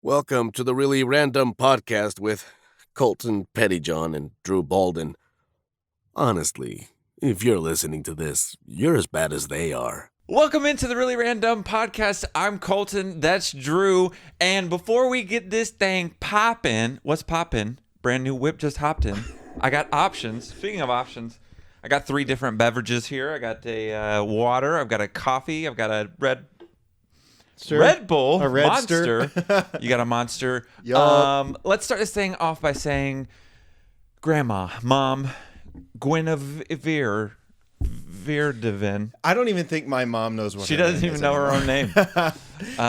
Welcome to the Really Randumb podcast with Colton Pettyjohn and Drew Bolden. Honestly, if you're listening to this, you're as bad as they are. Welcome into the Really Randumb podcast. I'm Colton, that's Drew, and before we get this thing popping, what's popping? Brand new whip just hopped in. I got options. Speaking of options, I got 3 different beverages here. I got a water, I've got a coffee, I've got a Red Bull, a Monster. You got a Monster. Yup. Let's start this thing off by saying, Grandma, Mom, Guinevere Devin. I don't even think my mom knows what She her doesn't name even is know her anymore. own name.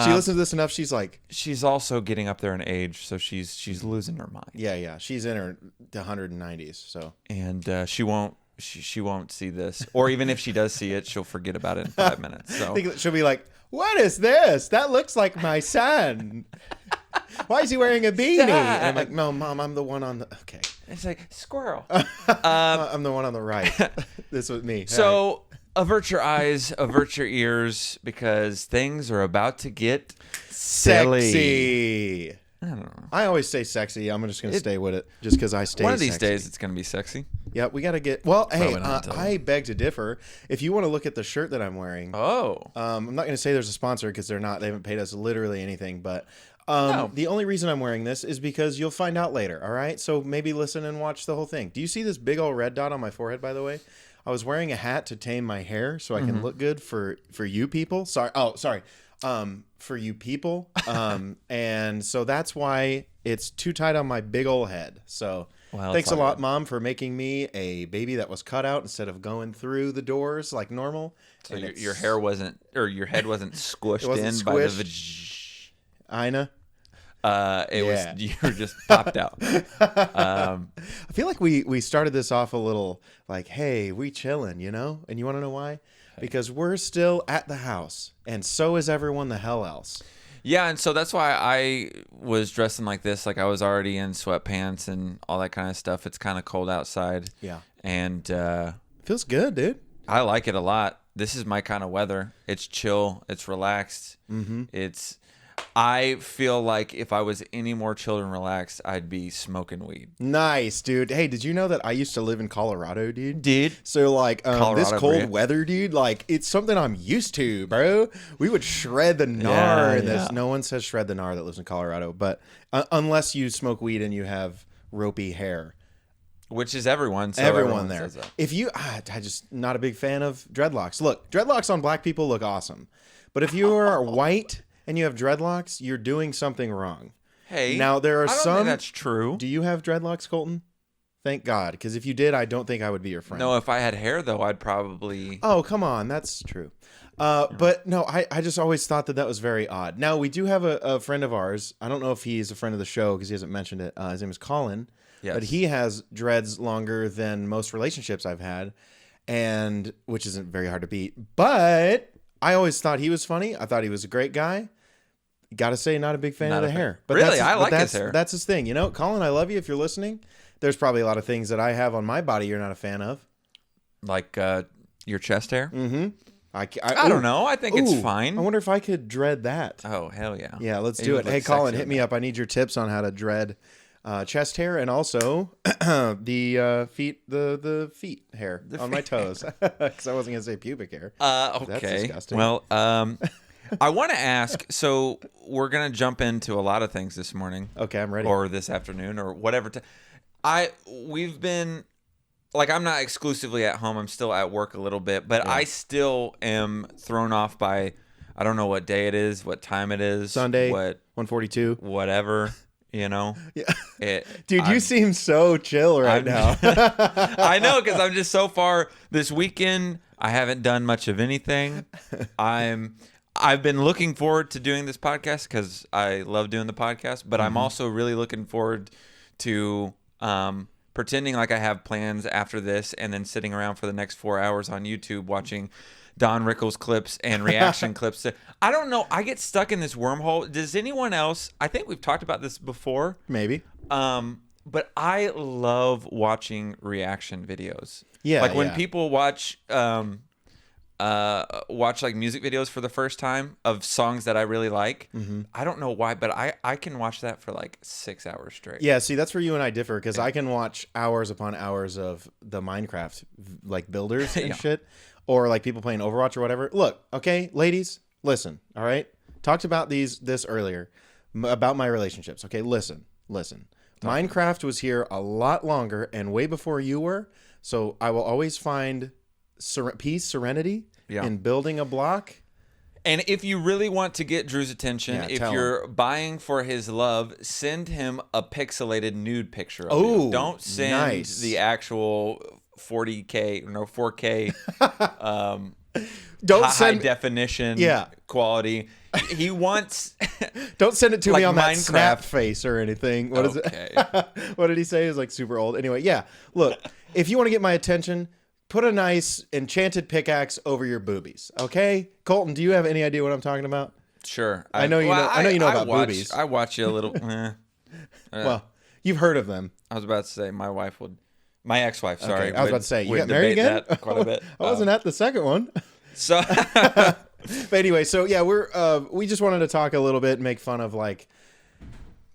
She listens to this enough. She's like, She's also getting up there in age, so she's losing her mind, yeah. She's in her 190s. So and she won't see this, or even if she does see it, she'll forget about it in 5 minutes. So I think she'll be like, "What is this? That looks like my son. Why is he wearing a beanie?" And I'm like, "No, Mom, I'm the one on the okay. it's like squirrel. I'm the one on the right. This was me." So avert your eyes, avert your ears, because things are about to get silly. Sexy. I don't know. I always say sexy. I'm just gonna stay with it, just because I stay. One of these sexy. days, it's gonna be sexy. Yeah, we got to get. Well, hey, Probably not until- I beg to differ. If you want to look at the shirt that I'm wearing, Oh, I'm not going to say there's a sponsor because they're not. They haven't paid us literally anything. But No. the only reason I'm wearing this is because you'll find out later. All right, so maybe listen and watch the whole thing. Do you see this big old red dot on my forehead? By the way, I was wearing a hat to tame my hair so I can look good for you people. Sorry. Oh, sorry. For you people. And so that's why it's too tight on my big old head. So. Well, Thanks it's a all lot, good. Mom, for making me a baby that was cut out instead of going through the doors like normal. so And your hair wasn't, or your head wasn't squished wasn't in by the squished. Ina. It Yeah. was, you were just popped out. I feel like we started this off a little like, hey, we chilling, you know? And you want to know why? Because we're still at the house, and so is everyone the hell else. Yeah, and so that's why I was dressing like this. Like I was already in sweatpants and all that kind of stuff. It's kind of cold outside. Yeah. And Feels good, dude. I like it a lot. This is my kind of weather. It's chill. It's relaxed. Mm-hmm. I feel like if I was any more chill and relaxed, I'd be smoking weed. Nice, dude. Hey, did you know that I used to live in Colorado, dude? Dude. So, like, this Colorado, cold Bria. weather, dude, like, it's something I'm used to, bro. We would shred the gnar. Yeah, and yeah. No one says shred the gnar that lives in Colorado, but unless you smoke weed and you have ropey hair. Which is everyone. So Everyone there. says that. If you, I just not a big fan of dreadlocks. Look, dreadlocks on black people look awesome. But if you are white and you have dreadlocks, you're doing something wrong. Hey, Now, there are I don't some. think that's true. Do you have dreadlocks, Colton? Thank God. Because if you did, I don't think I would be your friend. No, if I had hair, though, I'd probably... Oh, come on. That's true. But no, I just always thought that was very odd. Now, we do have a friend of ours. I don't know if he's a friend of the show because he hasn't mentioned it. His name is Colin. Yes. But he has dreads longer than most relationships I've had, and which isn't very hard to beat. But I always thought he was funny. I thought he was a great guy. Gotta say, not a big fan Not of a the fan. hair. But Really? that's, I but like his that's, hair. That's his thing. You know, Colin, I love you if you're listening. There's probably a lot of things that I have on my body you're not a fan of. Like your chest hair? Mm-hmm. I don't know. I think it's fine. I wonder if I could dread that. Oh, hell yeah. Yeah, let's It do would it. Hey, look Colin, sexy hit on me that. up. I need your tips on how to dread chest hair and also the feet hair on my toes. Because I wasn't gonna say pubic hair. That's Okay. disgusting. Well, I want to ask, so we're going to jump into a lot of things this morning. Okay, I'm ready. Or this afternoon or whatever. We've been, like, I'm not exclusively at home. I'm still at work a little bit, but I still am thrown off by, I don't know what day it is, what time it is. Sunday, What, 142. whatever, you know. Yeah. Dude, you seem so chill right now. I know, because I'm just so far this weekend. I haven't done much of anything. I've been looking forward to doing this podcast because I love doing the podcast, but I'm also really looking forward to pretending like I have plans after this and then sitting around for the next 4 hours on YouTube watching Don Rickles clips and reaction clips. I don't know. I get stuck in this wormhole. Does anyone else? I think we've talked about this before. Maybe. But I love watching reaction videos. Yeah, like when yeah. people watch watch like music videos for the first time of songs that I really like. I don't know why, but I can watch that for like 6 hours straight. Yeah, see, that's where you and I differ, because I can watch hours upon hours of the Minecraft like builders and shit, or like people playing Overwatch or whatever. Look, okay, ladies, listen, all right? Talked about this earlier, about my relationships. Okay, listen. Minecraft was here a lot longer and way before you were, so I will always find peace, serenity in building a block. And if you really want to get Drew's attention, if you're buying for his love, send him a pixelated nude picture of you. Don't send the actual 4K Don't high definition quality. He wants. Don't send it to like me on that Minecraft snap face or anything. What is it? What did he say? It's like super old. Anyway, yeah. Look, if you want to get my attention, put a nice enchanted pickaxe over your boobies. Okay, Colton, do you have any idea what I'm talking about? Sure. I know you know about boobies. I watch you a little. Well, you've heard of them. I was about to say my ex-wife. Sorry, okay, I was about to say you got married again. Quite a bit. I wasn't at the second one. So, but anyway, so yeah, we just wanted to talk a little bit and make fun of like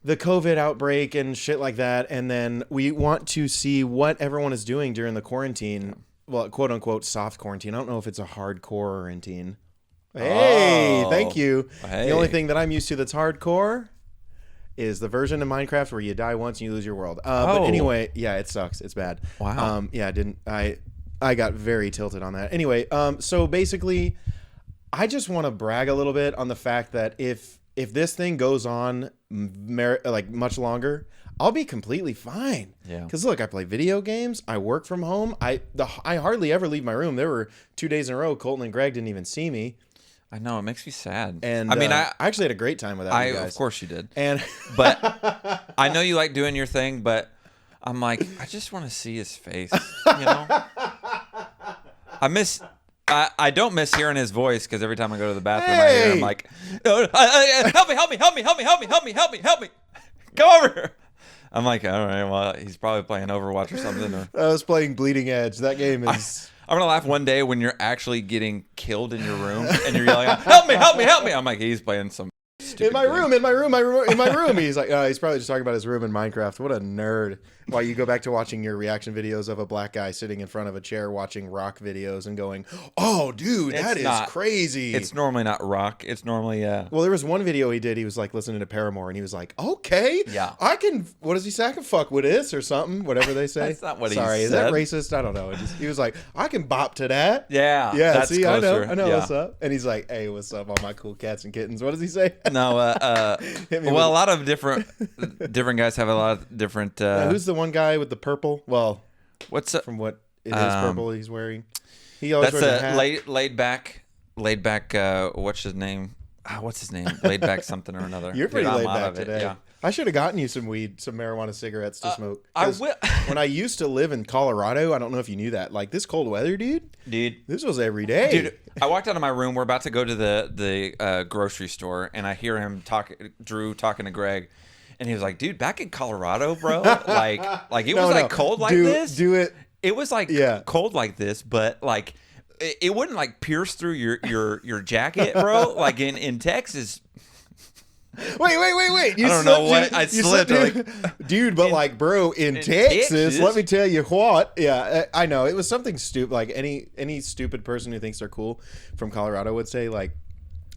the COVID outbreak and shit like that, and then we want to see what everyone is doing during the quarantine. Well, quote unquote soft quarantine. I don't know if it's a hardcore quarantine. Hey, thank you. Hey. The only thing that I'm used to that's hardcore is the version of Minecraft where you die once and you lose your world. But anyway, yeah, it sucks. It's bad. Wow. I got very tilted on that. Anyway, so basically, I just want to brag a little bit on the fact that if this thing goes on like much longer, I'll be completely fine. Yeah. Because look, I play video games. I work from home. I hardly ever leave my room. There were 2 days in a row Colton and Greg didn't even see me. I know, it makes me sad. And I mean, I actually had a great time without you guys. Of course you did. But I know you like doing your thing, but I'm like, I just want to see his face. You know, I don't miss hearing his voice because every time I go to the bathroom, I hear him like, help me, come over here. I'm like, all right, well, he's probably playing Overwatch or something. Or I was playing Bleeding Edge. That game is. I'm gonna laugh one day when you're actually getting killed in your room and you're yelling out, help me. I'm like, he's playing some stupid in my room. He's like, he's probably just talking about his room in Minecraft. What a nerd. While you go back to watching your reaction videos of a black guy sitting in front of a chair watching rock videos and going, oh, dude, that is crazy. It's normally not rock. It's normally, Well, there was one video he did. He was like listening to Paramore and he was like, okay, yeah, I can, what does he say? I can fuck with this or something, whatever they say. That's not what he Sorry, said. Is that racist? I don't know. He was like, I can bop to that. Yeah. Yeah, that's see, closer. I know what's up. And he's like, hey, what's up, all my cool cats and kittens? What does he say? No, a lot of different guys have a lot of different. Now, who's the one guy with the purple? Well, what's up? From what it is purple he's wearing? He always that's wears a hat. laid back. What's his name? What's his name? Laid back something or another. You're pretty laid back today. today. Yeah. I should have gotten you some weed, some marijuana cigarettes to smoke. I will. When I used to live in Colorado, I don't know if you knew that. Like this cold weather, dude, this was every day. Dude, I walked out of my room. We're about to go to the grocery store, and I hear him Drew talking to Greg. And he was like, dude, back in Colorado, bro, like it was cold like this. It was like cold like this, but like it wouldn't like pierce through your jacket, bro. Like in Texas. Wait. I don't know what I slipped. Dude, but like, bro, in Texas, let me tell you what. Yeah, I know. It was something stupid. Like any stupid person who thinks they're cool from Colorado would say, like,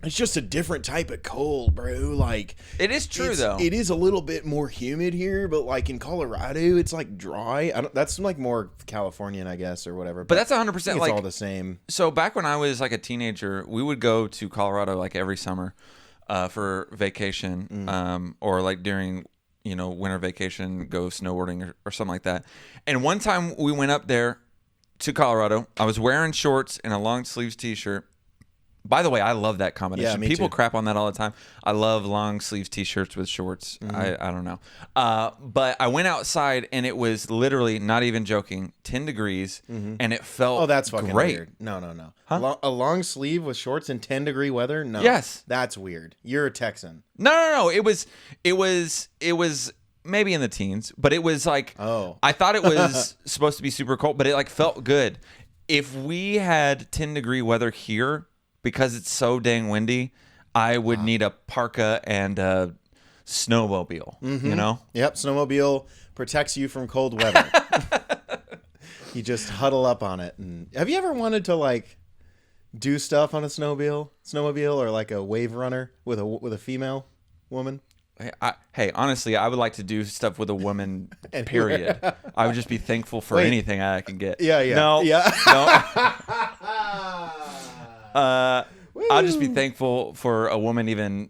it's just a different type of cold, bro. Like, it is true though. It is a little bit more humid here, but like in Colorado, it's like dry. That's like more Californian, I guess, or whatever. But that's 100% like all the same. So back when I was like a teenager, we would go to Colorado like every summer for vacation, or like during winter vacation, go snowboarding or something like that. And one time we went up there to Colorado. I was wearing shorts and a long sleeves t-shirt. By the way, I love that combination. Yeah, me People too. crap on that all the time. I love long sleeves t-shirts with shorts. I don't know. But I went outside and it was literally, not even joking, 10 degrees and it felt that's fucking great. weird. No. Huh? A long sleeve with shorts in 10-degree weather? No. Yes. That's weird. You're a Texan. No. It was maybe in the teens, but it was like, I thought it was supposed to be super cold, but it like felt good. if we had 10-degree weather here, because it's so dang windy, I would need a parka and a snowmobile, you know? Yep, snowmobile protects you from cold weather. You just huddle up on it. And have you ever wanted to like do stuff on a snowmobile, or like a wave runner with a female woman? Hey, honestly, I would like to do stuff with a woman, period. I would just be thankful for anything I can get. Yeah. No. I'll just be thankful for a woman even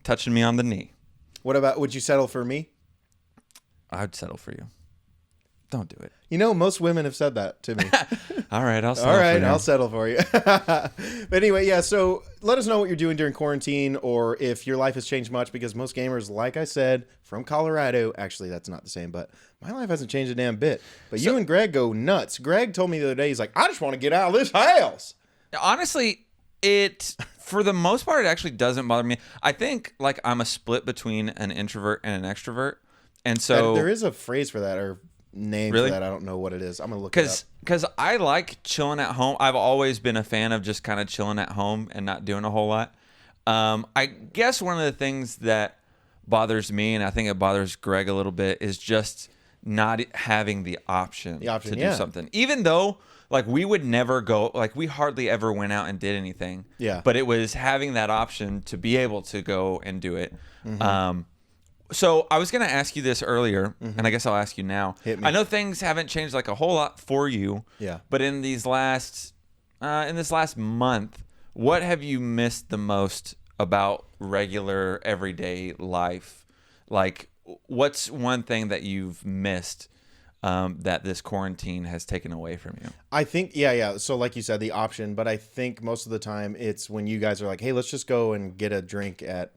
touching me on the knee. What about, would you settle for me? I'd settle for you. Don't do it. You know, most women have said that to me. All right, I'll settle for you. I'll settle for you. But anyway, yeah, so let us know what you're doing during quarantine, or if your life has changed much, because most gamers, like I said, from Colorado, actually that's not the same, but my life hasn't changed a damn bit. But you and Greg go nuts. Greg told me the other day, he's like, I just want to get out of this house. Honestly, it, for the most part, it actually doesn't bother me. I think like I'm a split between an introvert and an extrovert. And so there is a phrase for that, or name for that. I don't know what it is. I'm gonna look it up. Because I like chilling at home. I've always been a fan of just kind of chilling at home and not doing a whole lot. I guess one of the things that bothers me, and I think it bothers Greg a little bit, is just not having the option to do something. Even though like we would never go, like we hardly ever went out and did anything. Yeah. But it was having that option to be able to go and do it. Mm-hmm. So I was going to ask you this earlier, and I guess I'll ask you now. Hit me. I know things haven't changed like a whole lot for you. Yeah. But in this last month, what have you missed the most about regular everyday life? Like, what's one thing that you've missed that this quarantine has taken away from you? I think, yeah. So like you said, the option, but I think most of the time it's when you guys are like, hey, let's just go and get a drink at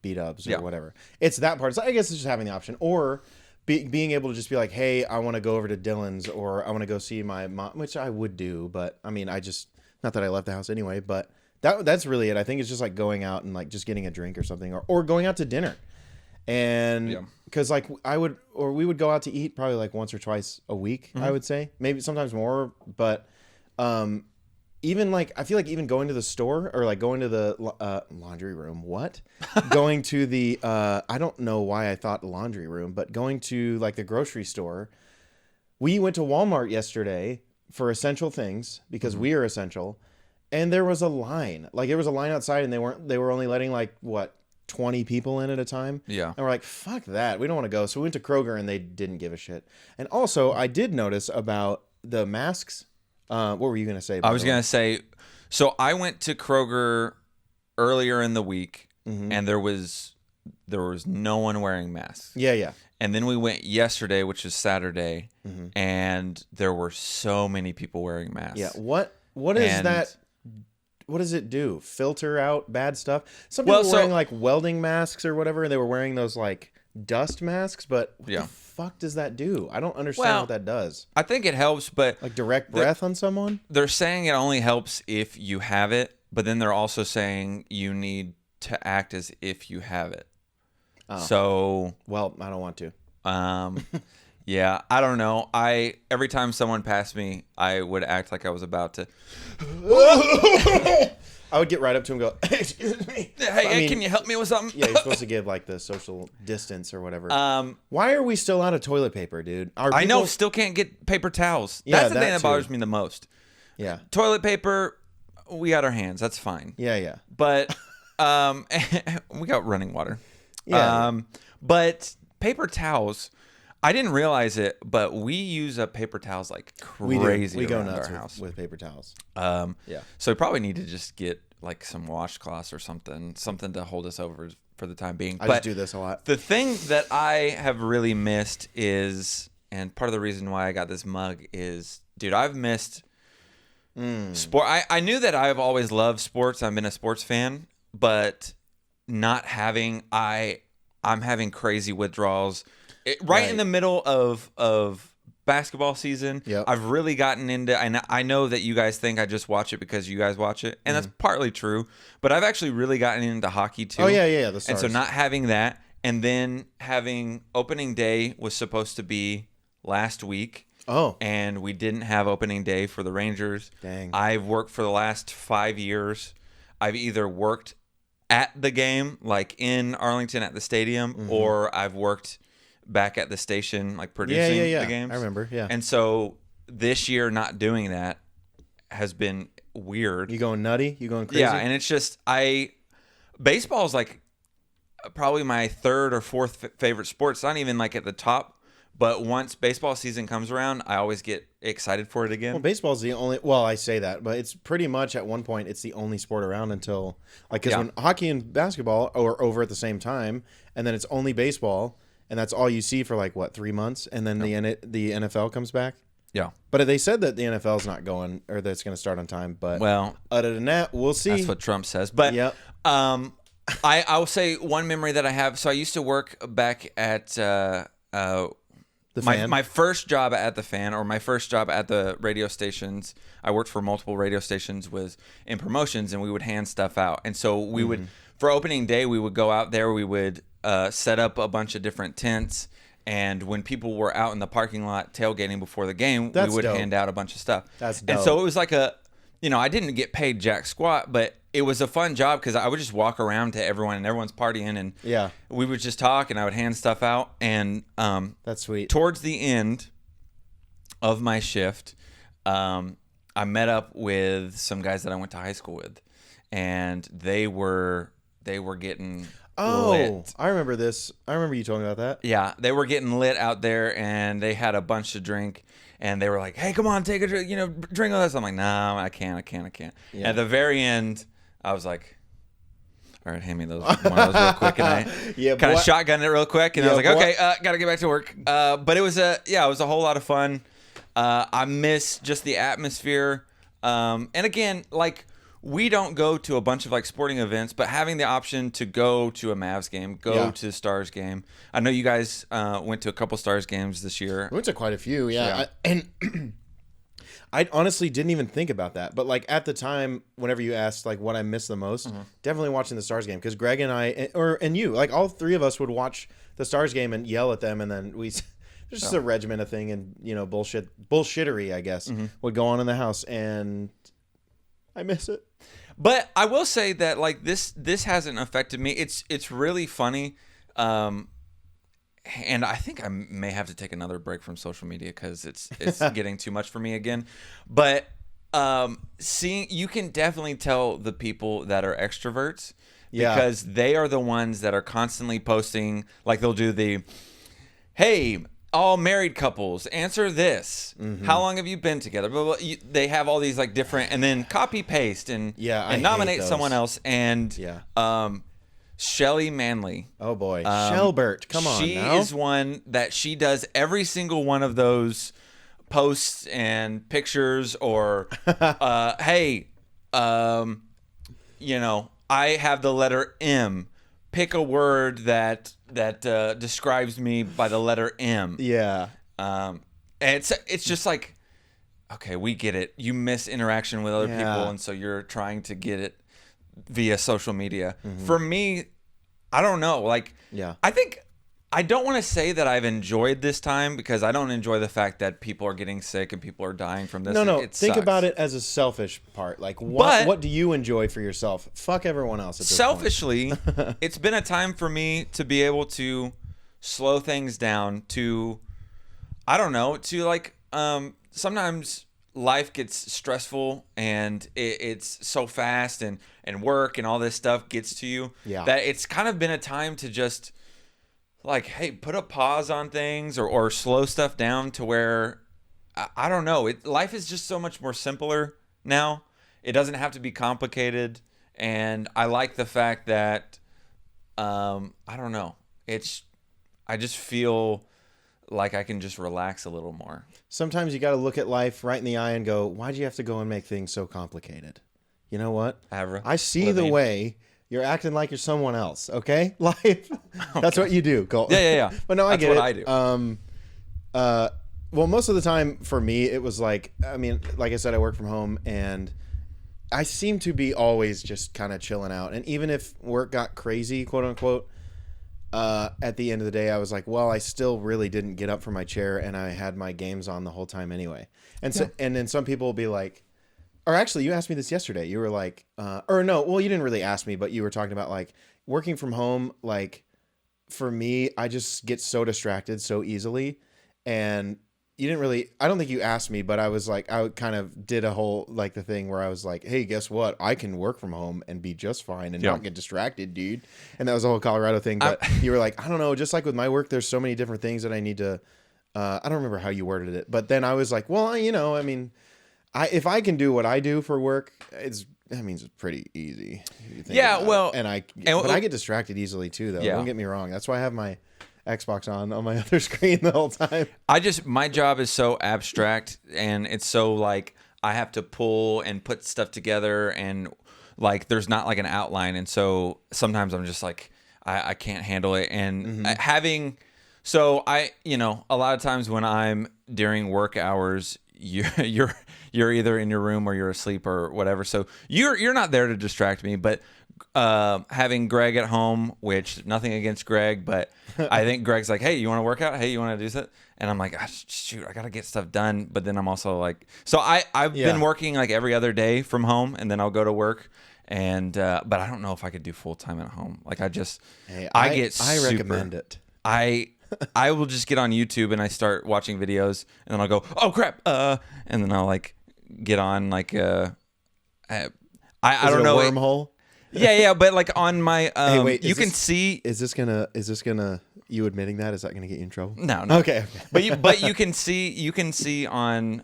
B-dubs or whatever. It's that part. So I guess it's just having the option, or being able to just be like, hey, I want to go over to Dylan's, or I want to go see my mom, which I would do, but I mean, not that I left the house anyway, but that's really it. I think it's just like going out and like just getting a drink or something, or going out to dinner. And because like we would go out to eat probably like once or twice a week, I would say, maybe sometimes more, but even like, I feel like even going to the store, or like going to the laundry room, going to the, I don't know why I thought laundry room, but going to like the grocery store. We went to Walmart yesterday for essential things because we are essential. And there was a line, like there was a line outside, and they were only letting like 20 people in at a time. Yeah. And we're like, fuck that. We don't want to go. So we went to Kroger, and they didn't give a shit. And also I did notice about the masks. What were you going to say? I was going to say, so I went to Kroger earlier in the week, and there was no one wearing masks. Yeah. And then we went yesterday, which is Saturday, and there were so many people wearing masks. Yeah. What is that? What does it do? Filter out bad stuff? Some people were wearing like welding masks or whatever, and they were wearing those like dust masks, but what the fuck does that do? I don't understand what that does. I think it helps, but like direct breath on someone? They're saying it only helps if you have it, but then they're also saying you need to act as if you have it. Oh. So, well, I don't want to. Yeah, I don't know. Every time someone passed me, I would act like I was about to. I would get right up to him and go, excuse me. Hey, can you help me with something? Yeah, you're supposed to give like the social distance or whatever. Why are we still out of toilet paper, dude? I know, still can't get paper towels. Yeah, that's the thing that bothers me the most. Yeah. Toilet paper, we got our hands. That's fine. Yeah. But we got running water. Yeah. But paper towels, I didn't realize it, but we use up paper towels like crazy. We go around nuts our house with paper towels. Yeah. So we probably need to just get like some washcloths or something to hold us over for the time being. I just do this a lot. The thing that I have really missed is, and part of the reason why I got this mug is, dude, I've missed sport. I knew that I've always loved sports. I've been a sports fan, but not having, I'm having crazy withdrawals. Right in the middle of basketball season, I've really gotten into, and I know that you guys think I just watch it because you guys watch it, and that's partly true, but I've actually really gotten into hockey too. Oh, yeah, the Stars. And so not having that, and then having opening day was supposed to be last week, Oh, and we didn't have opening day for the Rangers. dang. I've worked for the last 5 years. I've either worked at the game, like in Arlington at the stadium, or I've worked back at the station, like producing the games. I remember, yeah. And so this year not doing that has been weird. You going nutty? You going crazy? Yeah, and it's just baseball is like probably my third or fourth favorite sport. It's not even like at the top, but once baseball season comes around, I always get excited for it again. Well, baseball's the only. Well, I say that, but it's pretty much at one point it's the only sport around until because when hockey and basketball are over at the same time, and then it's only baseball, and that's all you see for like what 3 months, and then the NFL comes back. Yeah. But they said that the NFL's not going, or that it's going to start on time. But Well, other than that, we'll see. that's what Trump says. But Yep. I will say one memory that I have. So I used to work back at The Fan. my first job at the Fan, or my first job at the radio stations. I worked for multiple radio stations, was in promotions, and we would hand stuff out. And so we would, for opening day, we would go out there. We would set up a bunch of different tents. And when people were out in the parking lot tailgating before the game, we would hand out a bunch of stuff. That's dope. And so it was like I didn't get paid jack squat, but it was a fun job because I would just walk around to everyone, and everyone's partying, and we would just talk, and I would hand stuff out. And that's sweet. Towards the end of my shift, I met up with some guys that I went to high school with, and they were getting lit. I remember this. I remember you told me about that. Yeah, they were getting lit out there, and they had a bunch to drink, and they were like, "Hey, come on, take a drink, drink with us." I'm like, "No, I can't." Yeah. At the very end, I was like, "All right, hand me one of those real quick," and I kind of shotgunned it real quick, and I was like, "Okay, gotta get back to work." But it was a whole lot of fun. I miss just the atmosphere, and again, like, we don't go to a bunch of like sporting events, but having the option to go to a Mavs game, to the Stars game. I know you guys went to a couple Stars games this year. We went to quite a few, yeah. And I honestly didn't even think about that. But like at the time, whenever you asked like what I miss the most, definitely watching the Stars game, because Greg and I, and you, like all three of us would watch the Stars game and yell at them, and then there's just a regiment of thing, and bullshittery, I guess, would go on in the house, and I miss it. But I will say that like this hasn't affected me. It's really funny, and I think I may have to take another break from social media because it's getting too much for me again. But you can definitely tell the people that are extroverts because they are the ones that are constantly posting. Like they'll do the, "Hey, all married couples, answer this. How long have you been together?" Blah, blah, blah. They have all these like different, and then copy paste and nominate someone else. And Shelly Manley. Oh boy, Shelbert, come on. She is one that she does every single one of those posts and pictures. Or, hey, I have the letter M. Pick a word that describes me by the letter M. Yeah. And it's just like, okay, we get it. You miss interaction with other people, and so you're trying to get it via social media. For me, I don't know. Like, I think I don't want to say that I've enjoyed this time, because I don't enjoy the fact that people are getting sick and people are dying from this. No. It Think sucks. about it as a selfish part. Like, what do you enjoy for yourself? Fuck everyone else at this Selfishly, it's been a time for me to be able to slow things down, to, I don't know, to like, sometimes life gets stressful and it's so fast, and work and all this stuff gets to you that it's kind of been a time to just, like, hey, put a pause on things or slow stuff down to where, I don't know. Life is just so much more simpler now. It doesn't have to be complicated. And I like the fact that, I don't know. I just feel like I can just relax a little more. Sometimes you got to look at life right in the eye and go, why'd you have to go and make things so complicated? You know what? I see the way you're acting like you're someone else, okay? Life. That's what you do, Colt. Yeah. But no, I get it. That's what I do. Well, most of the time for me, it was like, I mean, like I said, I work from home, and I seem to be always just kind of chilling out. And even if work got crazy, quote unquote, at the end of the day, I was like, well, I still really didn't get up from my chair, and I had my games on the whole time anyway. And so, and then some people will be like, or actually, you asked me this yesterday. You were like, or no, well, you didn't really ask me, but you were talking about like working from home. Like for me, I just get so distracted so easily, and you didn't really, I don't think you asked me, but I was like, I kind of did a whole, like the thing where I was like, hey, guess what? I can work from home and be just fine and not get distracted, dude. And that was the whole Colorado thing. But you were like, I don't know, just like with my work, there's so many different things that I need to, I don't remember how you worded it, but then I was like, well, you know, I mean, if I can do what I do for work, it's pretty easy. Yeah, well, but I get distracted easily too, though. Don't get me wrong. That's why I have my Xbox on my other screen the whole time. My job is so abstract, and it's so like I have to pull and put stuff together, and like there's not like an outline, and so sometimes I'm just like I can't handle it, and so I, you know, a lot of times when I'm during work hours, you're either in your room or you're asleep or whatever, so you're not there to distract me, but having Greg at home, which nothing against Greg, but I think Greg's like, hey, you want to work out? Hey, you want to do that? And I'm like, shoot, I got to get stuff done. But then I'm also like, so I've been working like every other day from home, and then I'll go to work. And, but I don't know if I could do full time at home. Like I recommend it. I will just get on YouTube and I start watching videos, and then I'll go, oh crap. And then I'll like get on like, I don't know. Wormhole? Yeah, but like on my hey, wait, you can see. Is this gonna you admitting that, is that gonna get you in trouble? No. Okay. But you can see on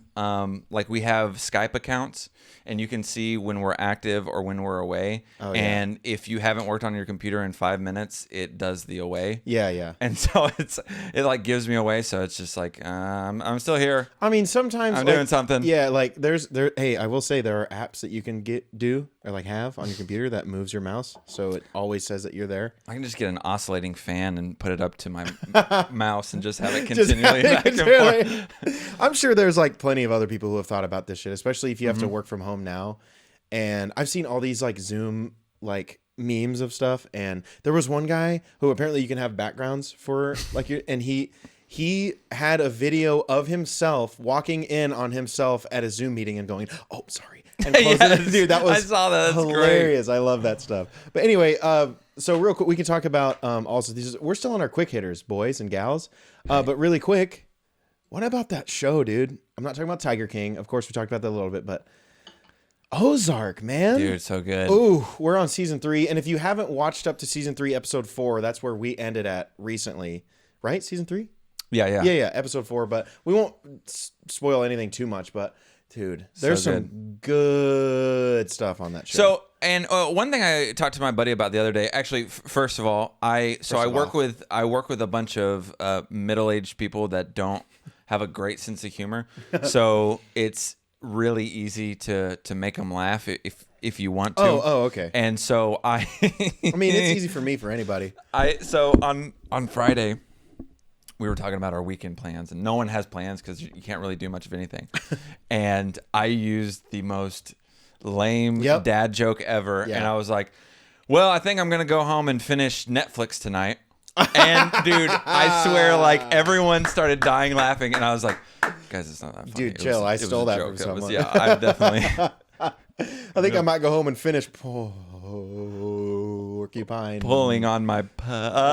like we have Skype accounts, and you can see when we're active or when we're away. Oh, yeah. And if you haven't worked on your computer in 5 minutes, it does the away. Yeah. And so it like gives me away, so it's just like I'm still here. I mean, sometimes I'm doing something. Yeah, like hey, I will say there are apps that you can do or like have on your computer that moves your mouse, so it always says that you're there. I can just get an oscillating fan and put it up to my mouse and just have it continually back and forth. I'm sure there's like plenty of other people who have thought about this shit, especially if you have to work from home now. And I've seen all these like Zoom like memes of stuff, and there was one guy who apparently you can have backgrounds for like and he had a video of himself walking in on himself at a Zoom meeting and going, oh, sorry. And yes, dude, that was I saw that. That's hilarious. Great. I love that stuff. But anyway, so real quick, we can talk about also these. We're still on our quick hitters, boys and gals. But really quick, what about that show, dude? I'm not talking about Tiger King. Of course, we talked about that a little bit, but Ozark, man. Dude, so good. Ooh, we're on season 3. And if you haven't watched up to season 3, episode 4, that's where we ended at recently, right? Season 3? Yeah. Episode 4, but we won't spoil anything too much, but dude, there's some good stuff on that show. So, and one thing I talked to my buddy about the other day, actually, first of all, I work with a bunch of middle-aged people that don't have a great sense of humor. So it's really easy to make them laugh if you want to. Oh, okay. And so I mean, it's easy for me, for anybody. So on Friday, we were talking about our weekend plans, and no one has plans because you can't really do much of anything. And I used the most lame dad joke ever. And I was like, well, I think I'm going to go home and finish Netflix tonight. And dude, I swear, like everyone started dying laughing. And I was like, guys, it's not that funny. Dude, chill. I stole that from someone. Yeah, I definitely. I think I might go home and finish Porcupine. Pulling on my Pudge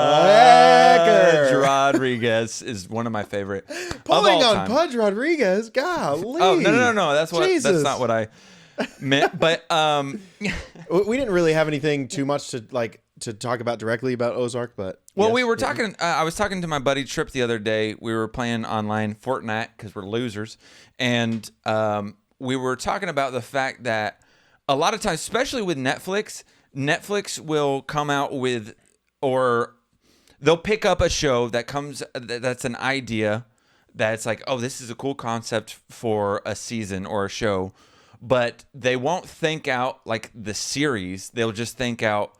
Rodriguez is one of my favorite. Pulling on Pudge Rodriguez? Golly. Oh, no. That's not what I meant. But we didn't really have anything too much to talk about directly about Ozark, but we were talking. I was talking to my buddy Tripp the other day. We were playing online Fortnite because we're losers, and we were talking about the fact that a lot of times, especially with Netflix will come out with, or they'll pick up a show that's an idea that's like, oh, this is a cool concept for a season or a show, but they won't think out like the series. They'll just think out.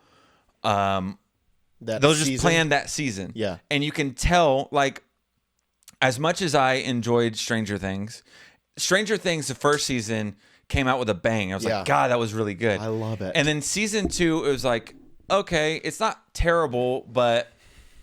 They'll just plan that season. Yeah. And you can tell, like, as much as I enjoyed Stranger Things, the first season came out with a bang. I was like, God, that was really good. I love it. And then season 2, it was like, okay, it's not terrible, but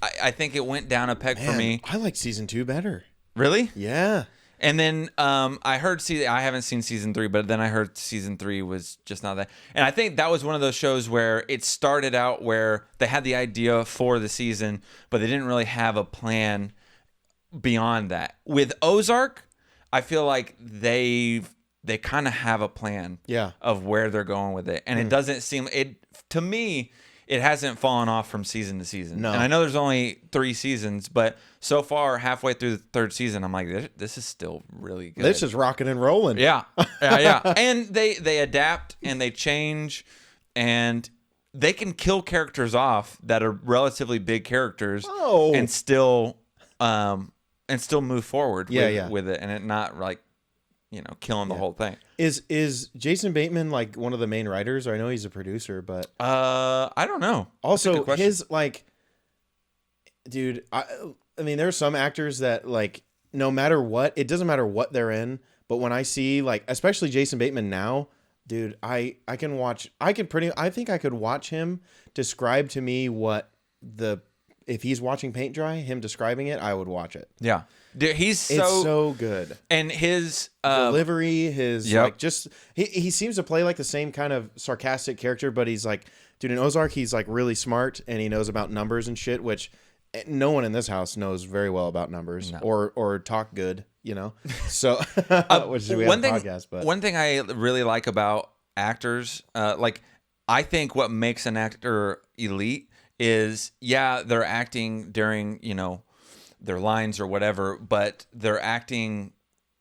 I think it went down a peg for me. I like season 2 better. Really? Yeah. And then I heard I haven't seen season 3, but then I heard season 3 was just not that. And I think that was one of those shows where it started out where they had the idea for the season, but they didn't really have a plan beyond that. With Ozark, I feel like they kind of have a plan of where they're going with it. And it doesn't seem to me it hasn't fallen off from season to season. No. And I know there's only 3 seasons, but so far, halfway through the 3rd season, I'm like, this is still really good. This is rocking and rolling. Yeah. Yeah. And they adapt and they change, and they can kill characters off that are relatively big characters and still move forward with it, and it not like, killing the whole thing. Is Jason Bateman like one of the main writers? Or I know he's a producer, but I don't know. Also, his like, dude, I mean, there's some actors that like, no matter what, it doesn't matter what they're in. But when I see like, especially Jason Bateman now, dude, I think I could watch him describe to me if he's watching paint dry, him describing it, I would watch it. Yeah. Dude, it's so good. And his delivery, like just he seems to play like the same kind of sarcastic character, but he's like, dude, in Ozark, he's like really smart and he knows about numbers and shit, which no one in this house knows very well about numbers or talk good, So which we have a podcast, but one thing I really like about actors, like I think what makes an actor elite is they're acting during, their lines or whatever, but they're acting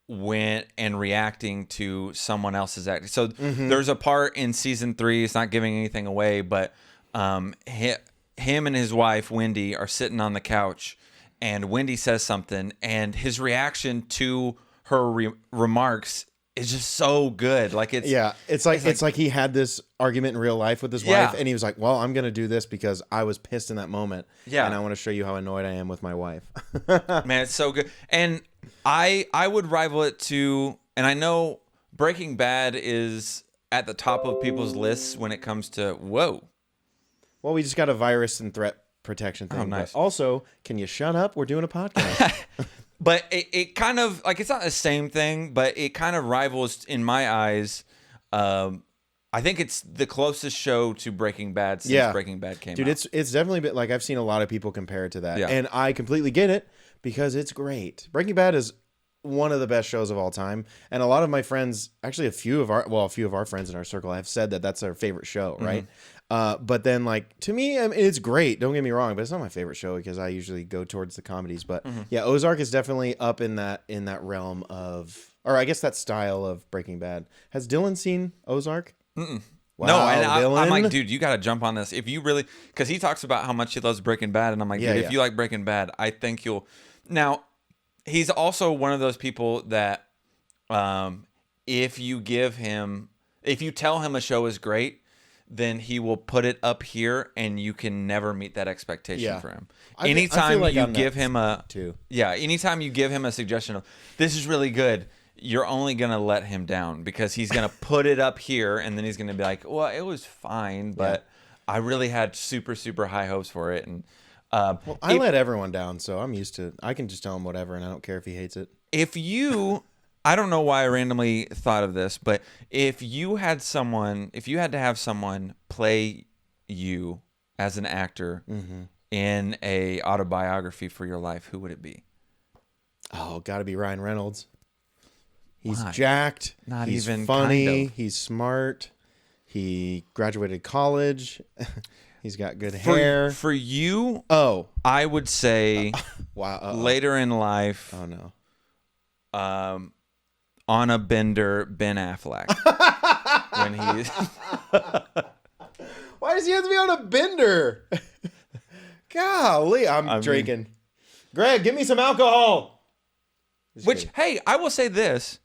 and reacting to someone else's acting. So there's a part in season 3, it's not giving anything away, but him and his wife, Wendy, are sitting on the couch, and Wendy says something, and his reaction to her remarks is just so good. Like it's like he had this argument in real life with his wife, and he was like, well, I'm going to do this because I was pissed in that moment. Yeah. And I want to show you how annoyed I am with my wife. Man, it's so good. And I would rival it to, and I know Breaking Bad is at the top of people's lists when it comes to, whoa. Well, we just got a virus and threat protection thing. Oh, nice. But also, can you shut up? We're doing a podcast. But it kind of, like, it's not the same thing, but it kind of rivals, in my eyes, I think it's the closest show to Breaking Bad since Breaking Bad came out. Dude, it's definitely been, like, I've seen a lot of people compare it to that. Yeah. And I completely get it because it's great. Breaking Bad is one of the best shows of all time. And a lot of my friends, actually a few of our friends in our circle have said that that's their favorite show, right? But then, like, to me, I mean, it's great. Don't get me wrong, but it's not my favorite show because I usually go towards the comedies. But yeah, Ozark is definitely up in that realm of, or I guess that style of Breaking Bad. Has Dylan seen Ozark? Mm-mm. Wow, no, and I'm like, dude, you got to jump on this. If you really, because he talks about how much he loves Breaking Bad, and I'm like, dude, if you like Breaking Bad, I think you'll. Now, he's also one of those people that, if you tell him a show is great, then he will put it up here, and you can never meet that expectation for him. Anytime you give him anytime you give him a suggestion of this is really good, you're only gonna let him down because he's gonna put it up here, and then he's gonna be like, "Well, it was fine, but I really had super super high hopes for it." And I let everyone down, so I'm used to. I can just tell him whatever, and I don't care if he hates it. I don't know why I randomly thought of this, but if you had to have someone play you as an actor in a autobiography for your life, who would it be? Oh, got to be Ryan Reynolds. He's Why? Jacked. Not he's even funny. kind of. He's smart. He graduated college. He's got good hair. For you, I would say later in life. Oh no. On a bender, Ben Affleck. When he's Why does he have to be on a bender? Golly, I'm drinking. Greg, give me some alcohol. Hey, I will say this.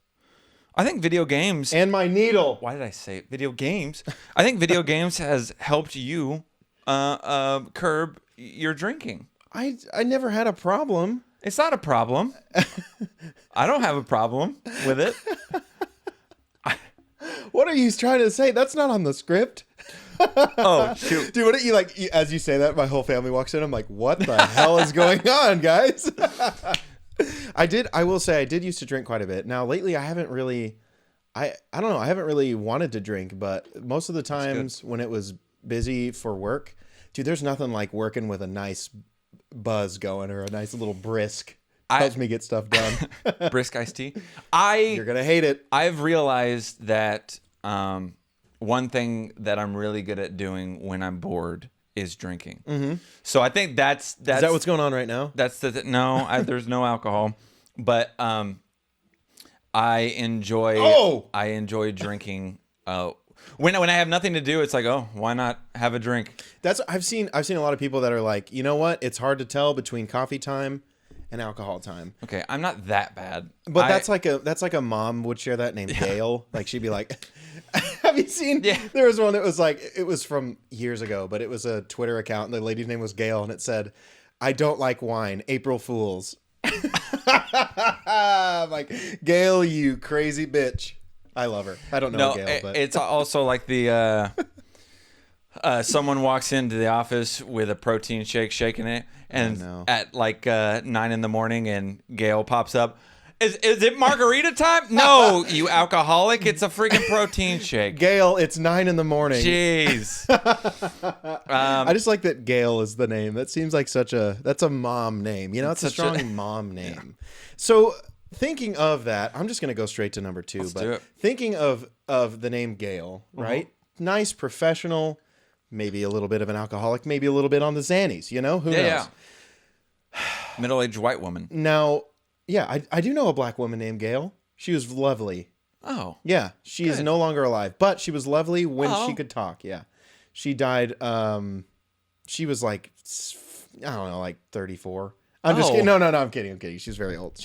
I think video games and my needle. Why did I say it? Video games? I think video games has helped you curb your drinking. I never had a problem. It's not a problem. I don't have a problem with it. What are you trying to say? That's not on the script. Oh, shoot. Dude, what you like? As you say that, my whole family walks in. I'm like, what the hell is going on, guys? I will say I did used to drink quite a bit. Now lately I haven't really. I don't know. I haven't really wanted to drink, but most of the times when it was busy for work, dude, there's nothing like working with a nice buzz going or a nice little brisk. Helps me get stuff done. Brisk iced tea. You're gonna hate it. I've realized that one thing that I'm really good at doing when I'm bored is drinking. Mm-hmm. So I think that's Is that what's going on right now? That's there's no alcohol, but I enjoy drinking. When I have nothing to do, it's like, oh, why not have a drink? I've seen a lot of people that are like, you know what? It's hard to tell between coffee time and alcohol time. Okay, I'm not that bad. But that's like a mom would share that named Gail. Like she'd be like, have you seen? Yeah. There was one that was like, it was from years ago, but it was a Twitter account and the lady's name was Gail and it said, "I don't like wine. April Fools." I'm like, Gail, you crazy bitch. I love her. I don't know Gail, but it's also like the someone walks into the office with a protein shake, shaking it, and at like 9 a.m, and Gail pops up. Is it margarita time? No, you alcoholic. It's a freaking protein shake. Gail, it's 9 a.m. Jeez. I just like that Gail is the name. That seems like that's a mom name. You know, it's a strong mom name. Yeah. So thinking of that, I'm just going to go straight to number 2. But thinking of the name Gail, right? Nice, professional, maybe a little bit of an alcoholic, maybe a little bit on the Xannies, you know? Who knows? Yeah. Middle-aged white woman. Now, yeah, I do know a black woman named Gail. She was lovely. Oh. Yeah, she is no longer alive, but she was lovely when she could talk, yeah. She died, she was like, I don't know, like 34. I'm just kidding. No, I'm kidding. She's very old.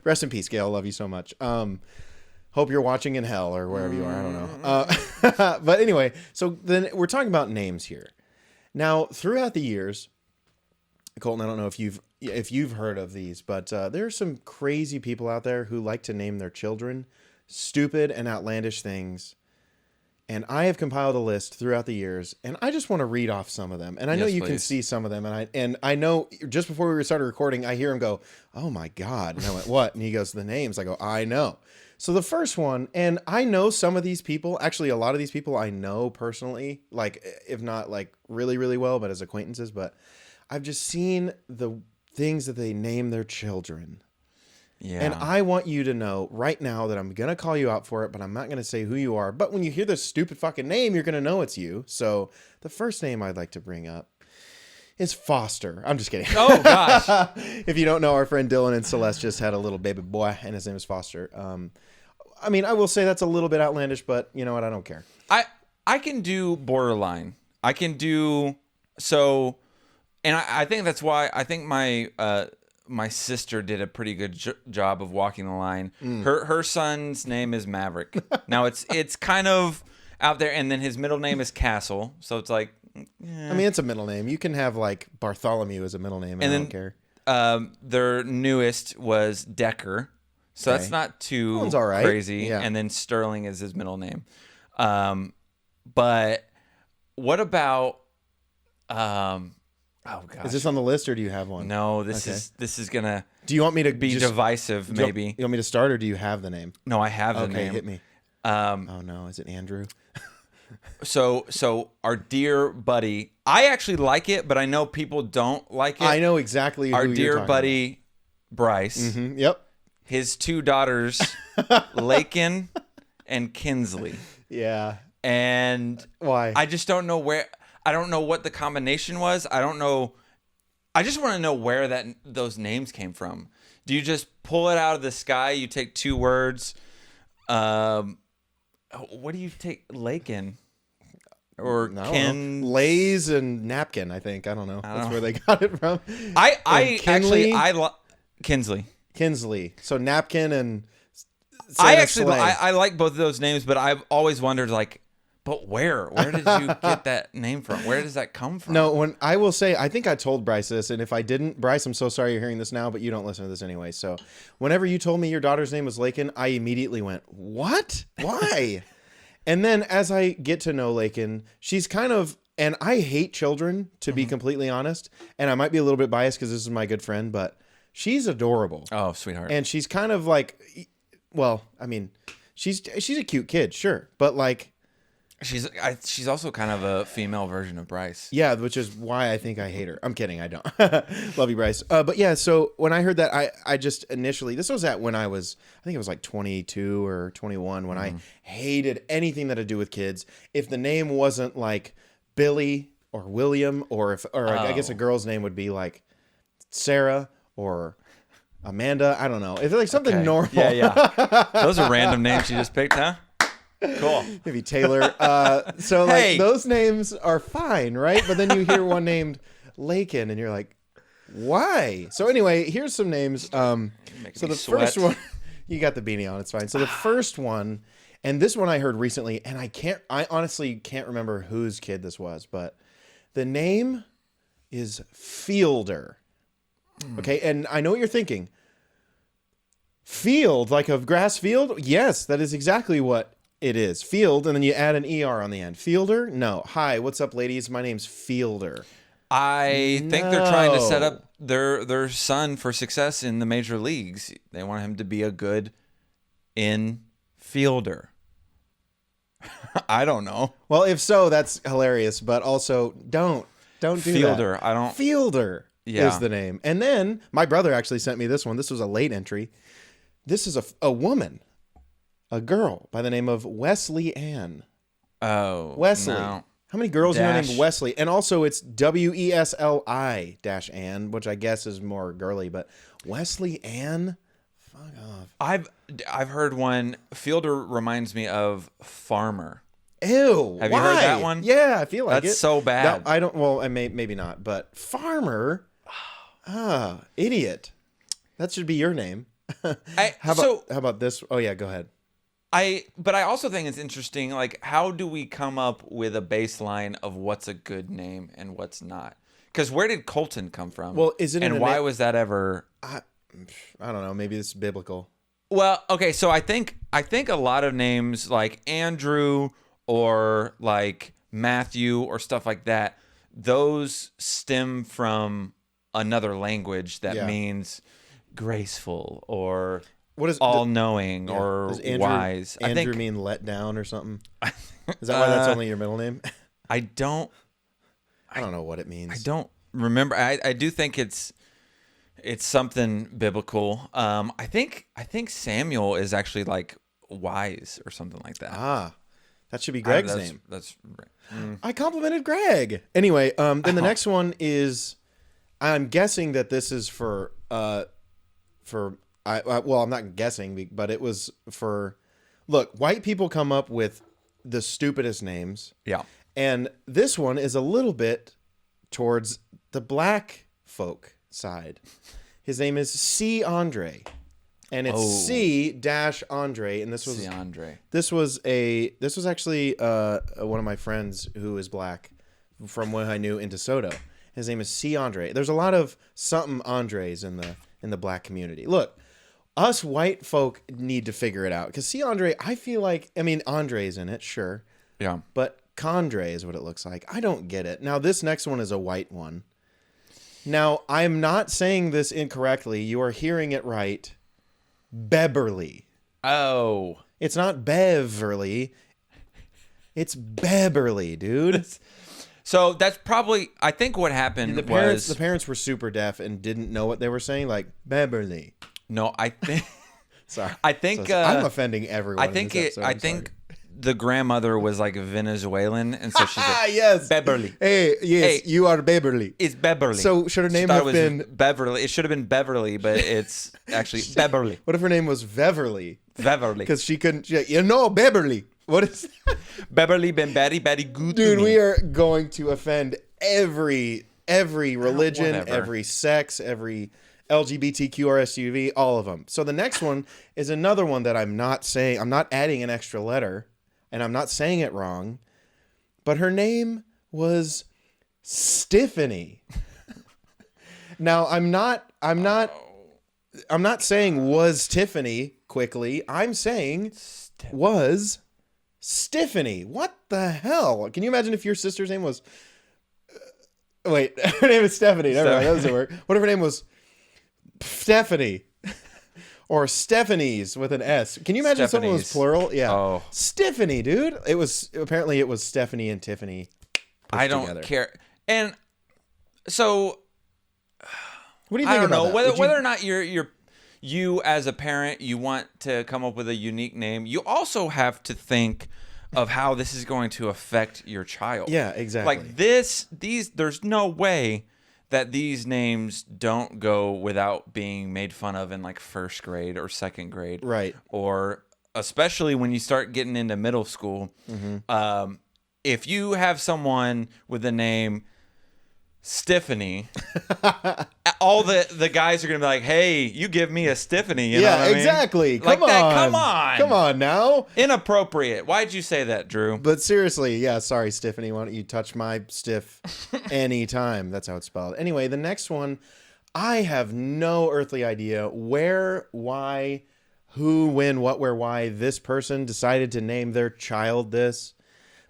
Rest in peace, Gail. Love you so much. Hope you're watching in hell or wherever you are. I don't know. But anyway, so then we're talking about names here. Now, throughout the years, Colton, I don't know if you've heard of these, but there are some crazy people out there who like to name their children stupid and outlandish things. And I have compiled a list throughout the years, and I just want to read off some of them. And I know you can see some of them, and I know just before we started recording, I hear him go, "Oh my God!" And I went, "What?" And he goes, "The names." I go, "I know." So the first one, and I know some of these people. Actually, a lot of these people I know personally, like if not like really, really well, but as acquaintances. But I've just seen the things that they name their children. Yeah. And I want you to know right now that I'm going to call you out for it, but I'm not going to say who you are. But when you hear this stupid fucking name, you're going to know it's you. So the first name I'd like to bring up is Foster. I'm just kidding. Oh, gosh. If you don't know, our friend Dylan and Celeste just had a little baby boy, and his name is Foster. I mean, I will say that's a little bit outlandish, but you know what? I don't care. I can do borderline. I can do so, and I think that's why I think my sister did a pretty good job of walking the line. Her son's name is Maverick. Now it's kind of out there, and then his middle name is Castle. So it's like, I mean, it's a middle name. You can have like Bartholomew as a middle name. And I don't care. Their newest was Decker. So that's not too crazy. Yeah. And then Sterling is his middle name. But what about oh gosh. Is this on the list or do you have one? No, this is gonna. Do you want me to be divisive? Maybe you want me to start, or do you have the name? No, I have the name. Okay, hit me. Oh no, is it Andrew? So our dear buddy, I actually like it, but I know people don't like it. I know exactly. Our who dear you're buddy about. Bryce. Mm-hmm. Yep. His 2 daughters, Lakin and Kinsley. Yeah. And why? I just don't know where. I don't know what the combination was. I don't know. I just want to know where those names came from. Do you just pull it out of the sky? You take 2 words. What do you take? Lakin or Ken? Lays and napkin. I think. I don't know. That's where they got it from. Kinsley. So napkin and. I like both of those names, but I've always wondered but where did you get that name from? Where does that come from? No, when I will say, I think I told Bryce this, and if I didn't, Bryce, I'm so sorry you're hearing this now, but you don't listen to this anyway. So whenever you told me your daughter's name was Lakin, I immediately went, what? Why? And then as I get to know Lakin, she's kind of, and I hate children, to be completely honest. And I might be a little bit biased because this is my good friend, but she's adorable. Oh, sweetheart. And she's kind of like, well, I mean, she's a cute kid, sure. But like, she's also kind of a female version of Bryce. yeah, which is why I think I hate her. I'm kidding. I don't. Love you, Bryce. But yeah, so when I heard that, I just initially, this was when I think it was like 22 or 21, when I hated anything that had to do with kids. If the name wasn't like Billy or William, or I guess a girl's name would be like Sarah or Amanda. I don't know. If like something normal. Yeah. Those are random names you just picked, huh? Cool. Maybe Taylor. So like those names are fine, right? But then you hear one named Lakin and you're like, why? So anyway, here's some names. So the first one, you got the beanie on, it's fine. So the first one, and this one I heard recently, and I honestly can't remember whose kid this was, but the name is Fielder. Okay, and I know what you're thinking. Field, like a grass field? Yes, that is exactly what it is. Field, and then you add an ER on the end. Fielder? No. Hi, what's up, ladies? My name's Fielder. I think they're trying to set up their son for success in the major leagues. They want him to be a good infielder. I don't know. Well, if so, that's hilarious, but also don't do Fielder. that. I don't. Fielder is the name. And then my brother actually sent me this one. This was a late entry. This is a woman. A girl by the name of Wesley Ann. Oh, Wesley. No. How many girls do you know Dash. named Wesley? And also it's WESLI -Ann, which I guess is more girly, but Wesley Ann? Fuck off. I've heard one. Fielder reminds me of farmer. Ew. Have why? you heard that one? Yeah, I feel like it. That's so bad. I don't, well, maybe not, but farmer? Idiot. That should be your name. How about this? Oh yeah, go ahead. But I also think it's interesting, like, how do we come up with a baseline of what's a good name and what's not? Because where did Colton come from? Well, is it and why was that ever? I don't know. Maybe this is biblical. Well, okay, so I think a lot of names like Andrew or like Matthew or stuff like that, those stem from another language that means graceful or what is all-knowing or does Andrew, wise. Andrew mean let down or something? Is that why that's only your middle name? I don't know what it means. I don't remember. I do think it's something biblical. I think Samuel is actually like wise or something like that. That should be Greg's name. That's right. I complimented Greg. Anyway, then the next one is, I'm guessing that this is for well, I'm not guessing, but it was for, look, white people come up with the stupidest names. Yeah. And this one is a little bit towards the black folk side. His name is C. Andre. And it's C-Andre. And this was C. Andre. This was actually one of my friends who is black from when I knew in DeSoto. His name is C. Andre. There's a lot of something Andres in the black community. Look, us white folk need to figure it out. Because C. Andre, I feel like, I mean, Andre's in it, sure. Yeah. But Condre is what it looks like. I don't get it. Now, this next one is a white one. Now, I'm not saying this incorrectly. You are hearing it right. Beverly. Oh. It's not Beverly. It's Beverly, dude. So that's probably, I think what happened The parents were super deaf and didn't know what they were saying, like Beverly. No, I think. Sorry. I think I'm offending everyone. I think the grandmother was like Venezuelan, and so she's like, yes, Beverly. Hey, yes, you are Beverly. It's Beverly. So should her name have been Beverly? It should have been Beverly, but it's actually Beverly. What if her name was Veverly? Beverly. Because she couldn't. Beverly. What is Beverly been very good. Dude, to me. we are going to offend every religion, every sex, every LGBTQRSUV, all of them. So the next one is another one that I'm not saying. I'm not adding an extra letter, and I'm not saying it wrong. But her name was Tiffany. Now I'm not saying was Tiffany quickly. I'm saying was Stephanie. What the hell? Can you imagine if your sister's name was... Wait, her name is Stephanie. Never mind, that doesn't work. What if her name was Stephanie? Or Stephanie's with an S. Can you imagine if someone was plural? Yeah. Oh. Stephanie, dude. It was Stephanie and Tiffany. I don't together. care. And so What do you think I don't about know that? whether or not you as a parent, you want to come up with a unique name. You also have to think of how this is going to affect your child. Yeah, exactly. Like there's no way that these names don't go without being made fun of in like first grade or second grade. Right. Or especially when you start getting into middle school. Mm-hmm. If you have someone with the name Stephanie, all the guys are gonna be like, "Hey, you give me a Stephanie." You know what I mean? Exactly. Like Come that, on. come on. Now. Inappropriate. Why'd you say that, Drew? But seriously, yeah, sorry, Stephanie. Why don't you touch my stiff anytime? That's how it's spelled. Anyway, the next one, I have no earthly idea where, why, who, when, what, where, why this person decided to name their child this.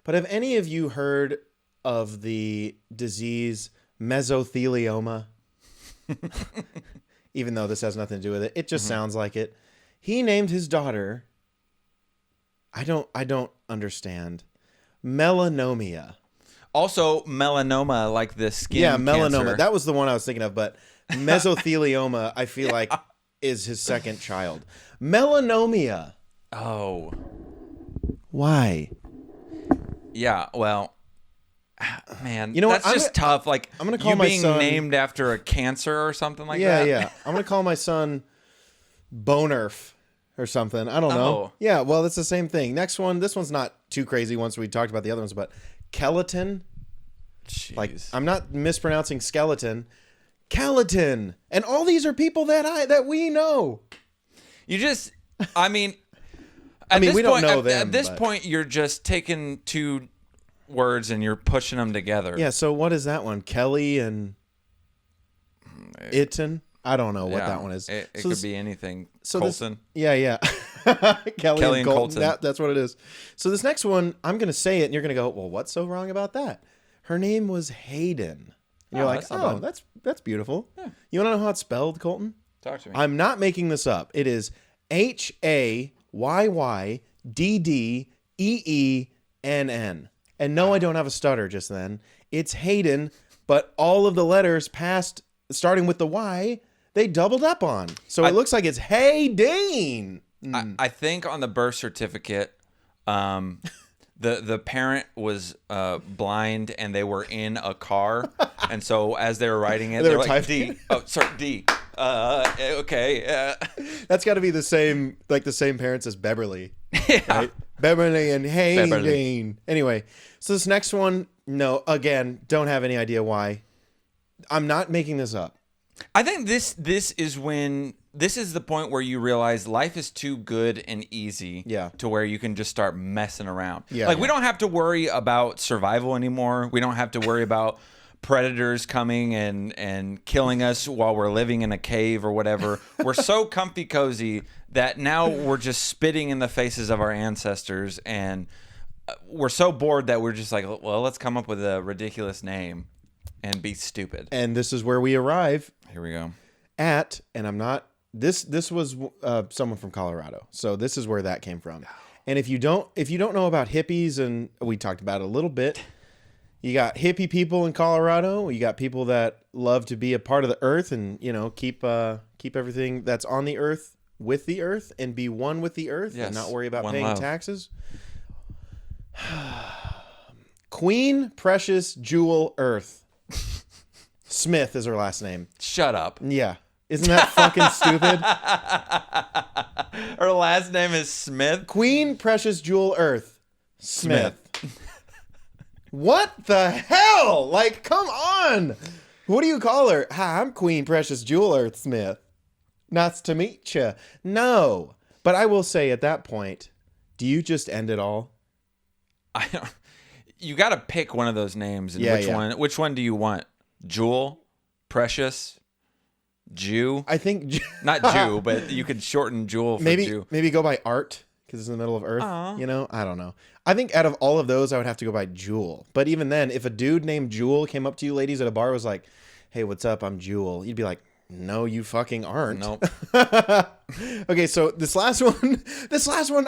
But have any of you heard of the disease mesothelioma? Even though this has nothing to do with it, it just sounds like it. He named his daughter, I don't understand, melanomia. Also, melanoma, like the skin melanoma. cancer. That was the one I was thinking of, but mesothelioma, I feel like, is his second child. Melanomia. Oh. Why? Yeah, well, man, You know what? that's just tough. Like, I'm gonna call you my being son- named after a cancer or something like that. Yeah. I'm gonna call my son Bonerf or something. I don't know. Oh. Yeah, well, it's the same thing. Next one. This one's not too crazy. Once we talked about the other ones, but Kelatin. Jeez. Like, I'm not mispronouncing skeleton. Kelatin. And all these are people that we know. You just, I mean, we don't know them. At this but- point, you're just taking two words and you're pushing them together. Yeah, so what is that one? Kelly and Itten? I don't know what Yeah, that one is. It So could this- be anything. so Colson. Yeah. Kelly and Colton. Colton. That's what it is. So this next one, I'm going to say it, and you're going to go, well, what's so wrong about that? Her name was Hayden. And you're like, that's not oh, bad. that's beautiful. Yeah. You want to know how it's spelled, Colton? Talk to me. I'm not making this up. It is HAYYDDEENN. And no, I don't have a stutter just then. It's Hayden, but all of the letters past, starting with the Y, they doubled up on. So it looks like it's Hayden. I think on the birth certificate, the parent was blind and they were in a car, and so as they were writing it, They they were were like typing. D. Oh, sorry, D. Okay. That's got to be the same parents as Beverly. Yeah. Right? Beverly and Hayden. Beverly. Anyway, so this next one, no, again, don't have any idea why. I'm not making this up. I think this is the point where you realize life is too good and easy to where you can just start messing around. Yeah, we don't have to worry about survival anymore. We don't have to worry about predators coming and killing us while we're living in a cave or whatever. We're so comfy cozy that now we're just spitting in the faces of our ancestors, and we're so bored that we're just like, well, let's come up with a ridiculous name and be stupid. And this is where we arrive Here we go. at, and I'm not, this was someone from Colorado. So this is where that came from. And if you don't know about hippies, and we talked about it a little bit, you got hippie people in Colorado. You got people that love to be a part of the earth and, keep everything that's on the earth with the earth and be one with the earth and not worry about One paying love. taxes. Queen Precious Jewel Earth Smith is her last name. Shut up. Yeah. Isn't that fucking stupid? Her last name is Smith. Queen Precious Jewel Earth Smith. What the hell? Like, come on. What do you call her? Hi, I'm Queen Precious Jewel Earth Smith. Nice to meet you. No. But I will say at that point, do you just end it all? I don't. You got to pick one of those names. And Yeah, which yeah. one? Which one do you want? Jewel, Precious, Jew. I think Not Jew, but you could shorten Jewel for Jew. maybe go by Art, because it's in the middle of Earth. Aw. You know, I don't know. I think out of all of those, I would have to go by Jewel. But even then, if a dude named Jewel came up to you ladies at a bar, was like, "Hey, what's up? I'm Jewel." You'd be like, "No, you fucking aren't." Nope. Okay, so this last one,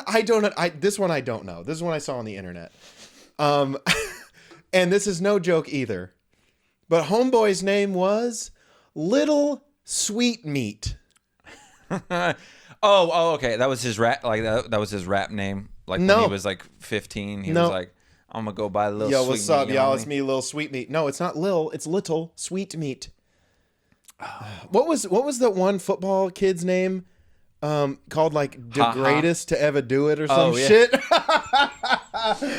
I don't know. This one I don't know. This is one I saw on the internet. And this is no joke either. But homeboy's name was Little Sweetmeat. Okay. That was his rap. Like that was his rap name. Like when he was like 15, he was like, "I'm gonna go buy a little." Yo, sweet what's up, meat, y'all? homie." It's me, Little Sweetmeat. No, it's not Lil. It's Little Sweetmeat. What was the one football kid's name? Called like the greatest to ever do it or some shit. I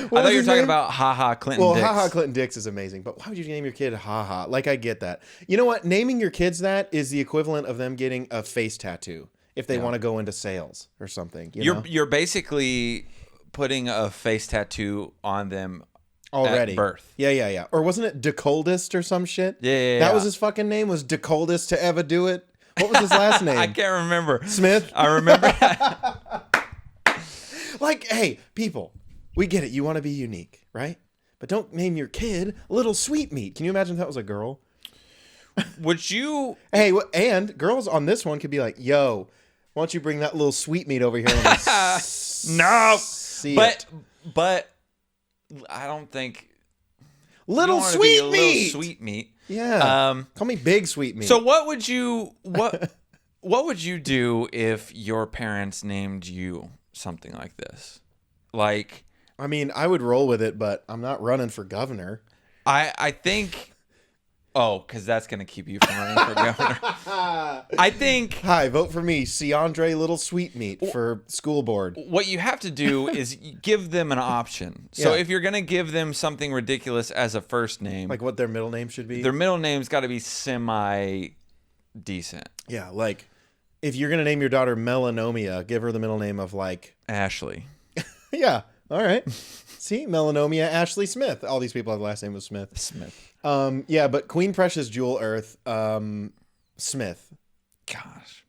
thought you were talking about Clinton Dix. Well, Clinton Dix is amazing, but why would you name your kid Ha? Like, I get that. You know what? Naming your kids that is the equivalent of them getting a face tattoo if they want to go into sales or something. You're basically putting a face tattoo on them already at birth. Yeah. Or wasn't it DeColdest or some shit? Yeah. That was his fucking name, was DeColdest to ever do it. What was his last name? I can't remember. Smith? I remember. Like, hey, people, we get it. You want to be unique, right? But don't name your kid Little Sweetmeat. Can you imagine if that was a girl? Would you? Hey, and girls on this one could be like, "Yo, why don't you bring that little sweetmeat over here?" No, see but it. but I don't think Little Sweetmeat. Sweetmeat. Yeah. Call me Big Sweetmeat. So what would you do if your parents named you something like this? Like, I mean, I would roll with it, but I'm not running for governor. I think. Oh, because that's gonna keep you from running for governor. I think. Hi, vote for me, Ciandre Little Sweetmeat for school board. What you have to do is give them an option. So if you're gonna give them something ridiculous as a first name, Like what their middle name should be. their middle name's got to be semi decent. Yeah, like if you're gonna name your daughter Melanomia, give her the middle name of like Ashley. Yeah. All right. See, Melanomia Ashley Smith. All these people have the last name of Smith. Yeah, but Queen Precious Jewel Earth, Smith. Gosh.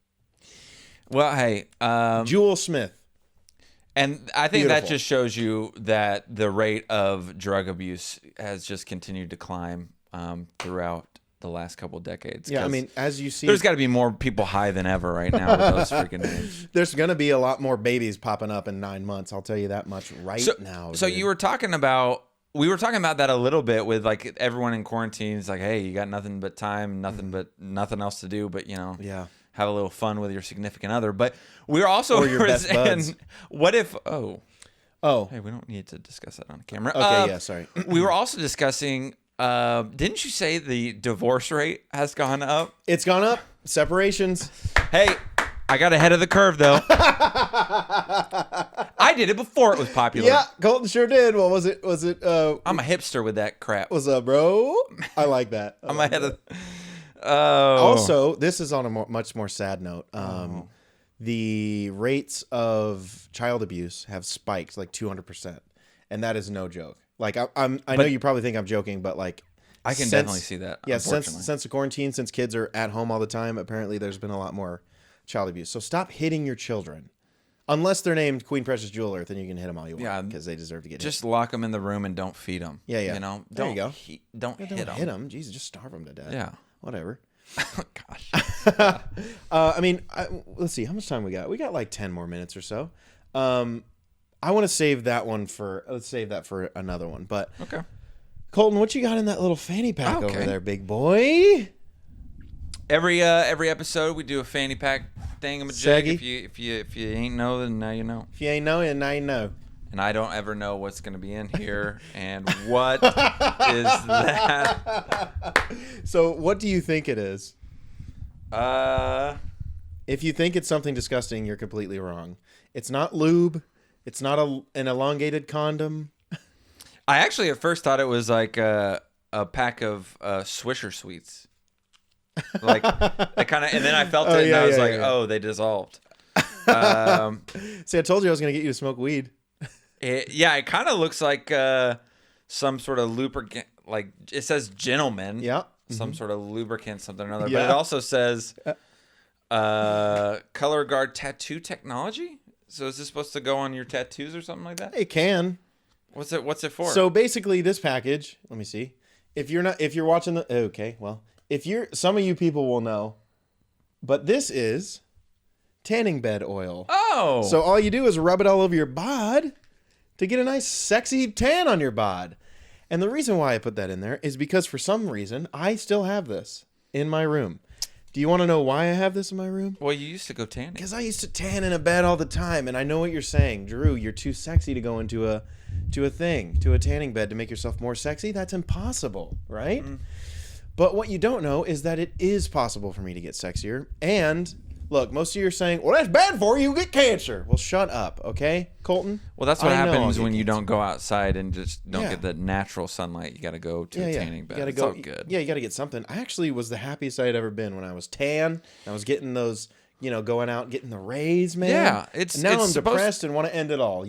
Well, hey, Jewel Smith. and I think Beautiful. that just shows you that the rate of drug abuse has just continued to climb throughout the last couple decades. Yeah, I mean, as you see, there's got to be more people high than ever right now with those freaking names. there's going to be a lot more babies popping up in 9 months. I'll tell you that much now. So dude. you were talking about, we were talking about that a little bit with like everyone in quarantine is like, hey, you got nothing but time, nothing else to do, but Yeah. have a little fun with your significant other. But we were also Or your best buds. What if? Oh. Hey, we don't need to discuss that on camera. Okay. Yeah. Sorry. We were also discussing. Didn't you say the divorce rate has gone up? It's gone up. Separations. Hey, I got ahead of the curve though. I did it before it was popular. Yeah, Colton sure did. What was it? Was it? I'm a hipster with that crap. What's up, bro? I like that. I'm ahead of. Also, this is on a much more sad note. The rates of child abuse have spiked like 200%, and that is no joke. Like I know you probably think I'm joking, but like I can definitely see that. Yeah, unfortunately. since the quarantine, since kids are at home all the time, apparently there's been a lot more child abuse. So stop hitting your children, unless they're named Queen Precious Jewel Earth, then you can hit them all you want because they deserve to get just lock them in the room and don't feed them. Yeah. You know, There you go. Don't hit hit them. Hit them. Jesus, just starve them to death. Yeah. Whatever. Gosh. I mean, let's see how much time we got. We got like 10 more minutes or so. I want to save that one for. Let's save that for another one. But Okay. Colton, what you got in that little fanny pack over Okay. there, big boy? Every episode we do a fanny pack thingamajig. Seggy. If you ain't know, then now you know. If you ain't know, now you know. And I don't ever know what's going to be in here. And what is that? So, what do you think it is? Uh, If you think it's something disgusting, you're completely wrong. It's not lube. It's not an elongated condom. I actually at first thought it was like a pack of Swisher Sweets. Like that kind of, and then I felt it, and I was like, "Oh, they dissolved." See, I told you I was going to get you to smoke weed. It kind of looks like some sort of lubricant. Like it says "gentleman." Yeah. Some sort of lubricant, something or another. Yeah. But it also says "color guard tattoo technology." So is this supposed to go on your tattoos or something like that? It can. What's it for? So basically, this package. Let me see. If you're watching some of you people will know, but this is tanning bed oil. Oh. So all you do is rub it all over your bod to get a nice, sexy tan on your bod. And the reason why I put that in there is because for some reason I still have this in my room. Do you want to know why I have this in my room? Well, you used to go tanning. Because I used to tan in a bed all the time, and I know what you're saying, Drew. You're too sexy to go into a tanning bed to make yourself more sexy. That's impossible, right? But what you don't know is that it is possible for me to get sexier. And look, most of you are saying, "Well, that's bad for you. You get cancer." Well, shut up, okay, Colton? Well, that's what I know I'll happens get when you cancer. don't go outside and just don't Yeah. get the natural sunlight. You got to go to a tanning bed. You gotta It's go. all good. Yeah, you got to get something. I actually was the happiest I'd ever been when I was tan. I was getting those, going out, getting the rays, man. Yeah, And now I'm depressed and want to end it all.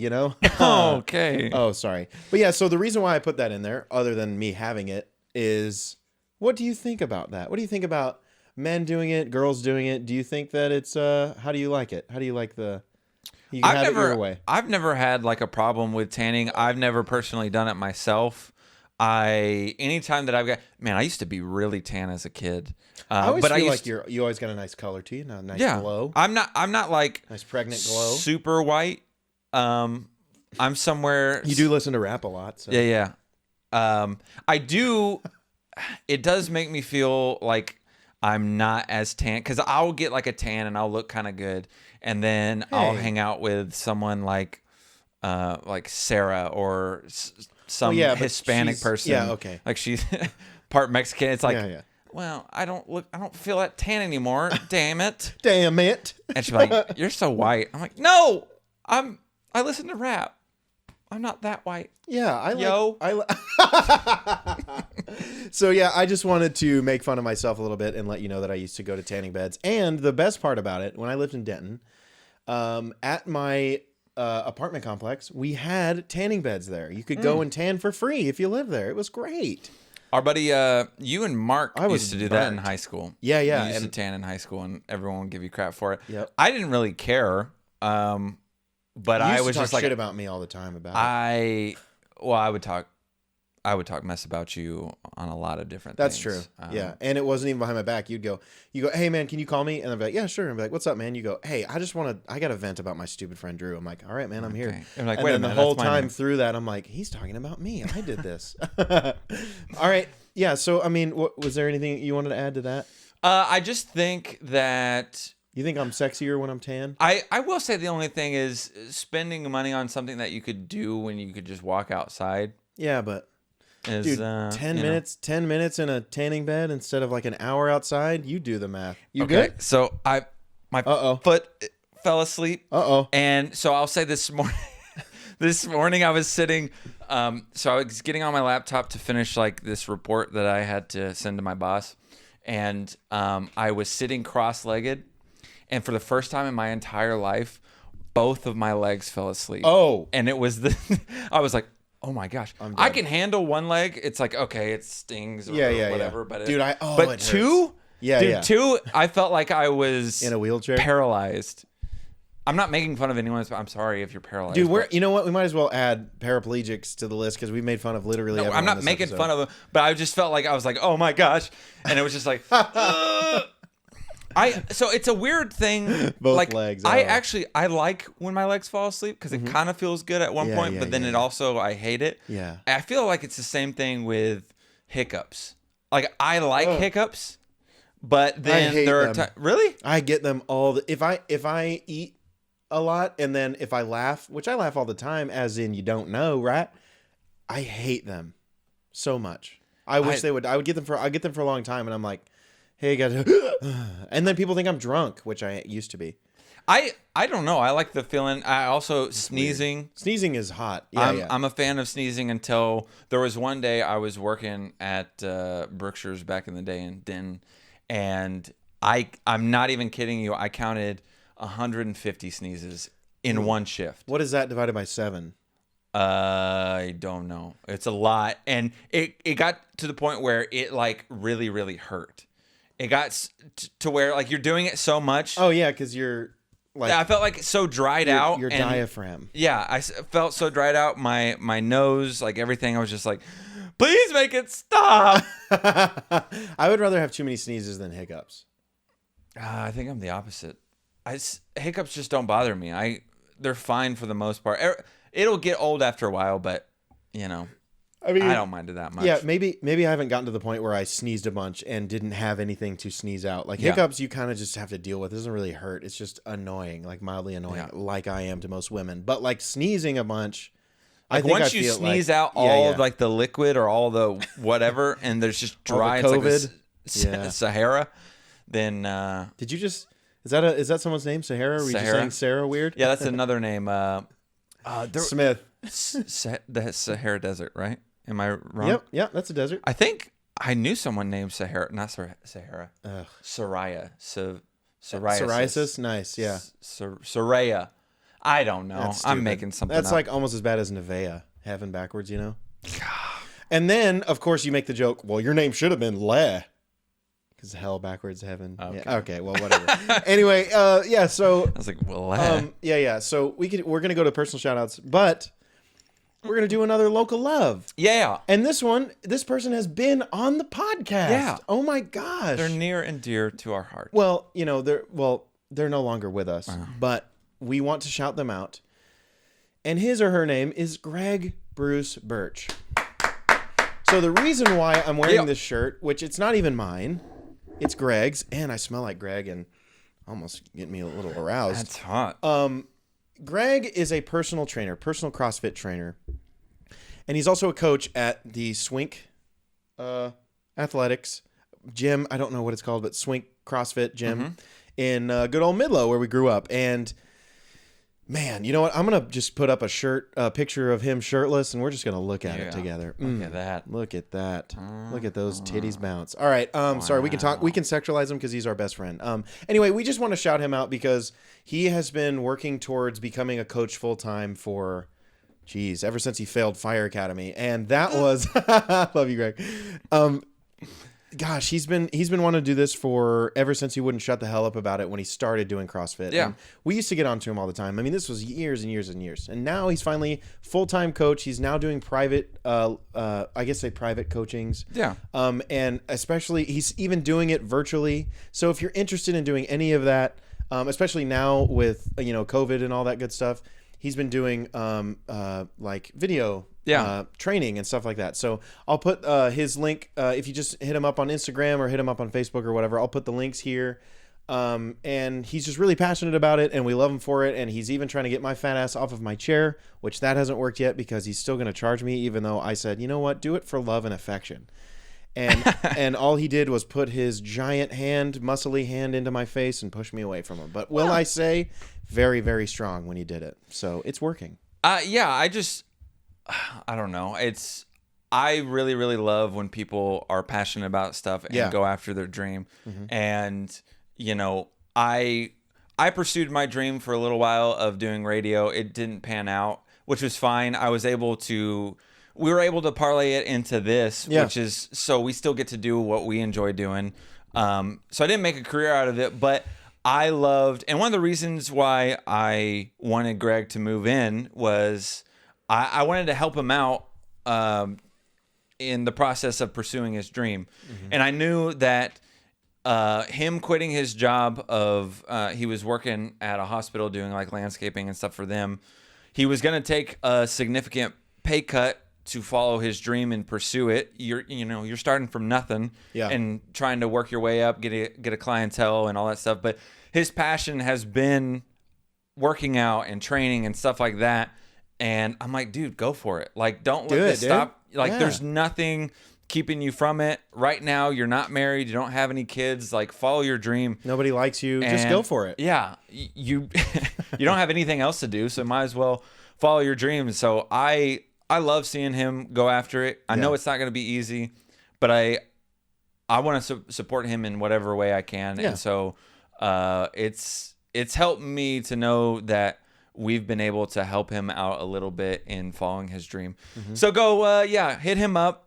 Okay. Oh, sorry. But yeah, so the reason why I put that in there, other than me having it, is what do you think about that? What do you think about men doing it, girls doing it? Do you think that it's how do you like it? How do you like you can have it your way? I've never had like a problem with tanning. I've never personally done it myself. Anytime that I used to be really tan as a kid. I always feel like you always got a nice color to you, a nice glow. I'm not like Nice pregnant glow. super white. I'm somewhere. You do listen to rap a lot, so. Yeah. I do. It does make me feel like I'm not as tan because I'll get like a tan and I'll look kind of good, and then I'll hang out with someone like Sarah or some Hispanic person. Yeah, okay. Like she's part Mexican. It's like, Yeah. well, I don't feel that tan anymore. Damn it. Damn it. And she's like, you're so white. I'm like, no, I listen to rap. I'm not that white. Yeah, Yo. So yeah, I just wanted to make fun of myself a little bit and let you know that I used to go to tanning beds. And the best part about it, when I lived in Denton, at my apartment complex, we had tanning beds there. You could go and tan for free if you lived there. It was great. Our buddy, you and Mark used to do that in high school. Yeah. You used to tan in high school, and everyone would give you crap for it. Yep. I didn't really care, but You used I was to talk just like, shit about me all the time about it. I would talk mess about you on a lot of different That's things. true. Yeah. And it wasn't even behind my back. You go, hey man, can you call me? And I'd be like, yeah, sure. And I'd be like, what's up, man? You go, hey, I got to vent about my stupid friend Drew. I'm like, all right, man, I'm here. Okay. I'm like, and wait a then minute, the whole that's my time name. through that, I'm like, he's talking about me. I did this. All right. Yeah. So, I mean, was there anything you wanted to add to that? I just think that You think I'm sexier when I'm tan? I will say the only thing is spending money on something that you could do when you could just walk outside. Yeah, but Is, dude, 10 minutes in a tanning bed instead of like an hour outside. You do the math. You good? So my foot fell asleep. And so I'll say this morning. This morning I was sitting. So I was getting on my laptop to finish like this report that I had to send to my boss, and I was sitting cross-legged, and for the first time in my entire life, both of my legs fell asleep. Oh, And it was I was like, oh my gosh, I can handle one leg. It's like, okay, it stings or whatever. But dude, but two, hurts. two, I felt like I was In a wheelchair? paralyzed. I'm not making fun of anyone. I'm sorry if you're paralyzed. Dude, you know what? We might as well add paraplegics to the list because we made fun of literally everyone I'm not this making episode. fun of them, but I just felt like I was like, oh my gosh, and it was just like, So it's a weird thing. Both like, legs. I like when my legs fall asleep because it kind of feels good at one point, but then it also I hate it. Yeah. I feel like it's the same thing with hiccups. Like I like hiccups, but then hate there are them. really. I get them if I eat a lot and then if I laugh, which I laugh all the time, as in you don't know, right? I hate them so much. I wish they would. I get them for a long time, and I'm like, hey guys, and then people think I'm drunk, which I used to be. I don't know. I like the feeling. I also sneezing. Weird. Sneezing is hot. Yeah, I'm a fan of sneezing until there was one day I was working at Brookshire's back in the day in Denton, and I'm not even kidding you. I counted 150 sneezes in one shift. What is that divided by 7? I don't know. It's a lot, and it got to the point where it like really, really hurt. It got to where like you're doing it so much. Oh yeah, because you're like I felt like so dried out. Your and, diaphragm. Yeah, felt so dried out. My nose, like everything. I was just like, please make it stop. I would rather have too many sneezes than hiccups. I think I'm the opposite. Hiccups just don't bother me. They're fine for the most part. It'll get old after a while, but I mean, I don't mind it that much. Yeah, maybe I haven't gotten to the point where I sneezed a bunch and didn't have anything to sneeze out. Like hiccups, you kind of just have to deal with. It doesn't really hurt. It's just annoying, like mildly annoying, like I am to most women. But like sneezing a bunch, like once you sneeze out all of like the liquid or all the whatever, and there's just dry, COVID, it's like the Sahara. Then did you just is that someone's name? Sahara? Were you just saying Sarah weird? Yeah, that's another name. Smith. The Sahara Desert, right? Am I wrong? Yep, that's a desert. I think I knew someone named Sahara, not Sahara. Soraya. Psoriasis? Nice, yeah. Soraya. I don't know. I'm making something That's up. like almost as bad as Nevea, having backwards, And then, of course, you make the joke, well, your name should have been Le. Because hell backwards, heaven. Okay. Yeah, okay, well, whatever. Anyway, so... I was like, well, Le. Yeah. So we're going to go to personal shout-outs, but... We're going to do another local love. Yeah. And this person has been on the podcast. Yeah. Oh my gosh. They're near and dear to our heart. Well, they're no longer with us, but we want to shout them out. And his or her name is Greg Bruce Birch. So the reason why I'm wearing this shirt, which it's not even mine, it's Greg's, and I smell like Greg and almost get me a little aroused. That's hot. Greg is a personal trainer, personal CrossFit trainer. And he's also a coach at the Swink Athletics gym. I don't know what it's called, but Swink CrossFit gym in good old Midlow where we grew up. And man, you know what? I'm going to just put up a picture of him shirtless, and we're just going to look at it together. Look at that. Look at that. Look at those titties bounce. All right. Sorry, we can sexualize him because he's our best friend. Anyway, we just want to shout him out because he has been working towards becoming a coach full-time for, ever since he failed Fire Academy. And that was, love you, Greg. Gosh, he's been wanting to do this for ever since he wouldn't shut the hell up about it when he started doing CrossFit. Yeah. And we used to get on to him all the time. I mean, this was years and years and years. And now he's finally full-time coach. He's now doing private, private coachings. Yeah. And especially he's even doing it virtually. So if you're interested in doing any of that, especially now with, COVID and all that good stuff, he's been doing like video training and stuff like that. So I'll put his link if you just hit him up on Instagram or hit him up on Facebook or whatever. I'll put the links here. And he's just really passionate about it, and we love him for it. And he's even trying to get my fat ass off of my chair, which that hasn't worked yet because he's still going to charge me, even though I said, you know what, do it for love and affection. And all he did was put his giant muscly hand into my face and push me away from him. But I say, very, very strong when he did it. So it's working. I don't know. I really, really love when people are passionate about stuff and go after their dream. And, I pursued my dream for a little while of doing radio. It didn't pan out, which was fine. We were able to parlay it into this, which is, so we still get to do what we enjoy doing. So I didn't make a career out of it, but I loved, and one of the reasons why I wanted Greg to move in was I wanted to help him out in the process of pursuing his dream. And I knew that him quitting his job he was working at a hospital doing like landscaping and stuff for them. He was going to take a significant pay cut to follow his dream and pursue it. You're starting from nothing and trying to work your way up, get a clientele and all that stuff. But his passion has been working out and training and stuff like that. And I'm like, dude, go for it. Like, don't let this stop. Like, there's nothing keeping you from it. Right now, you're not married. You don't have any kids. Like, follow your dream. Nobody likes you. Just go for it. Yeah. You don't have anything else to do, so might as well follow your dream. So I love seeing him go after it. I know it's not going to be easy, but I want to support him in whatever way I can. And so it's helped me to know that we've been able to help him out a little bit in following his dream. So go, hit him up.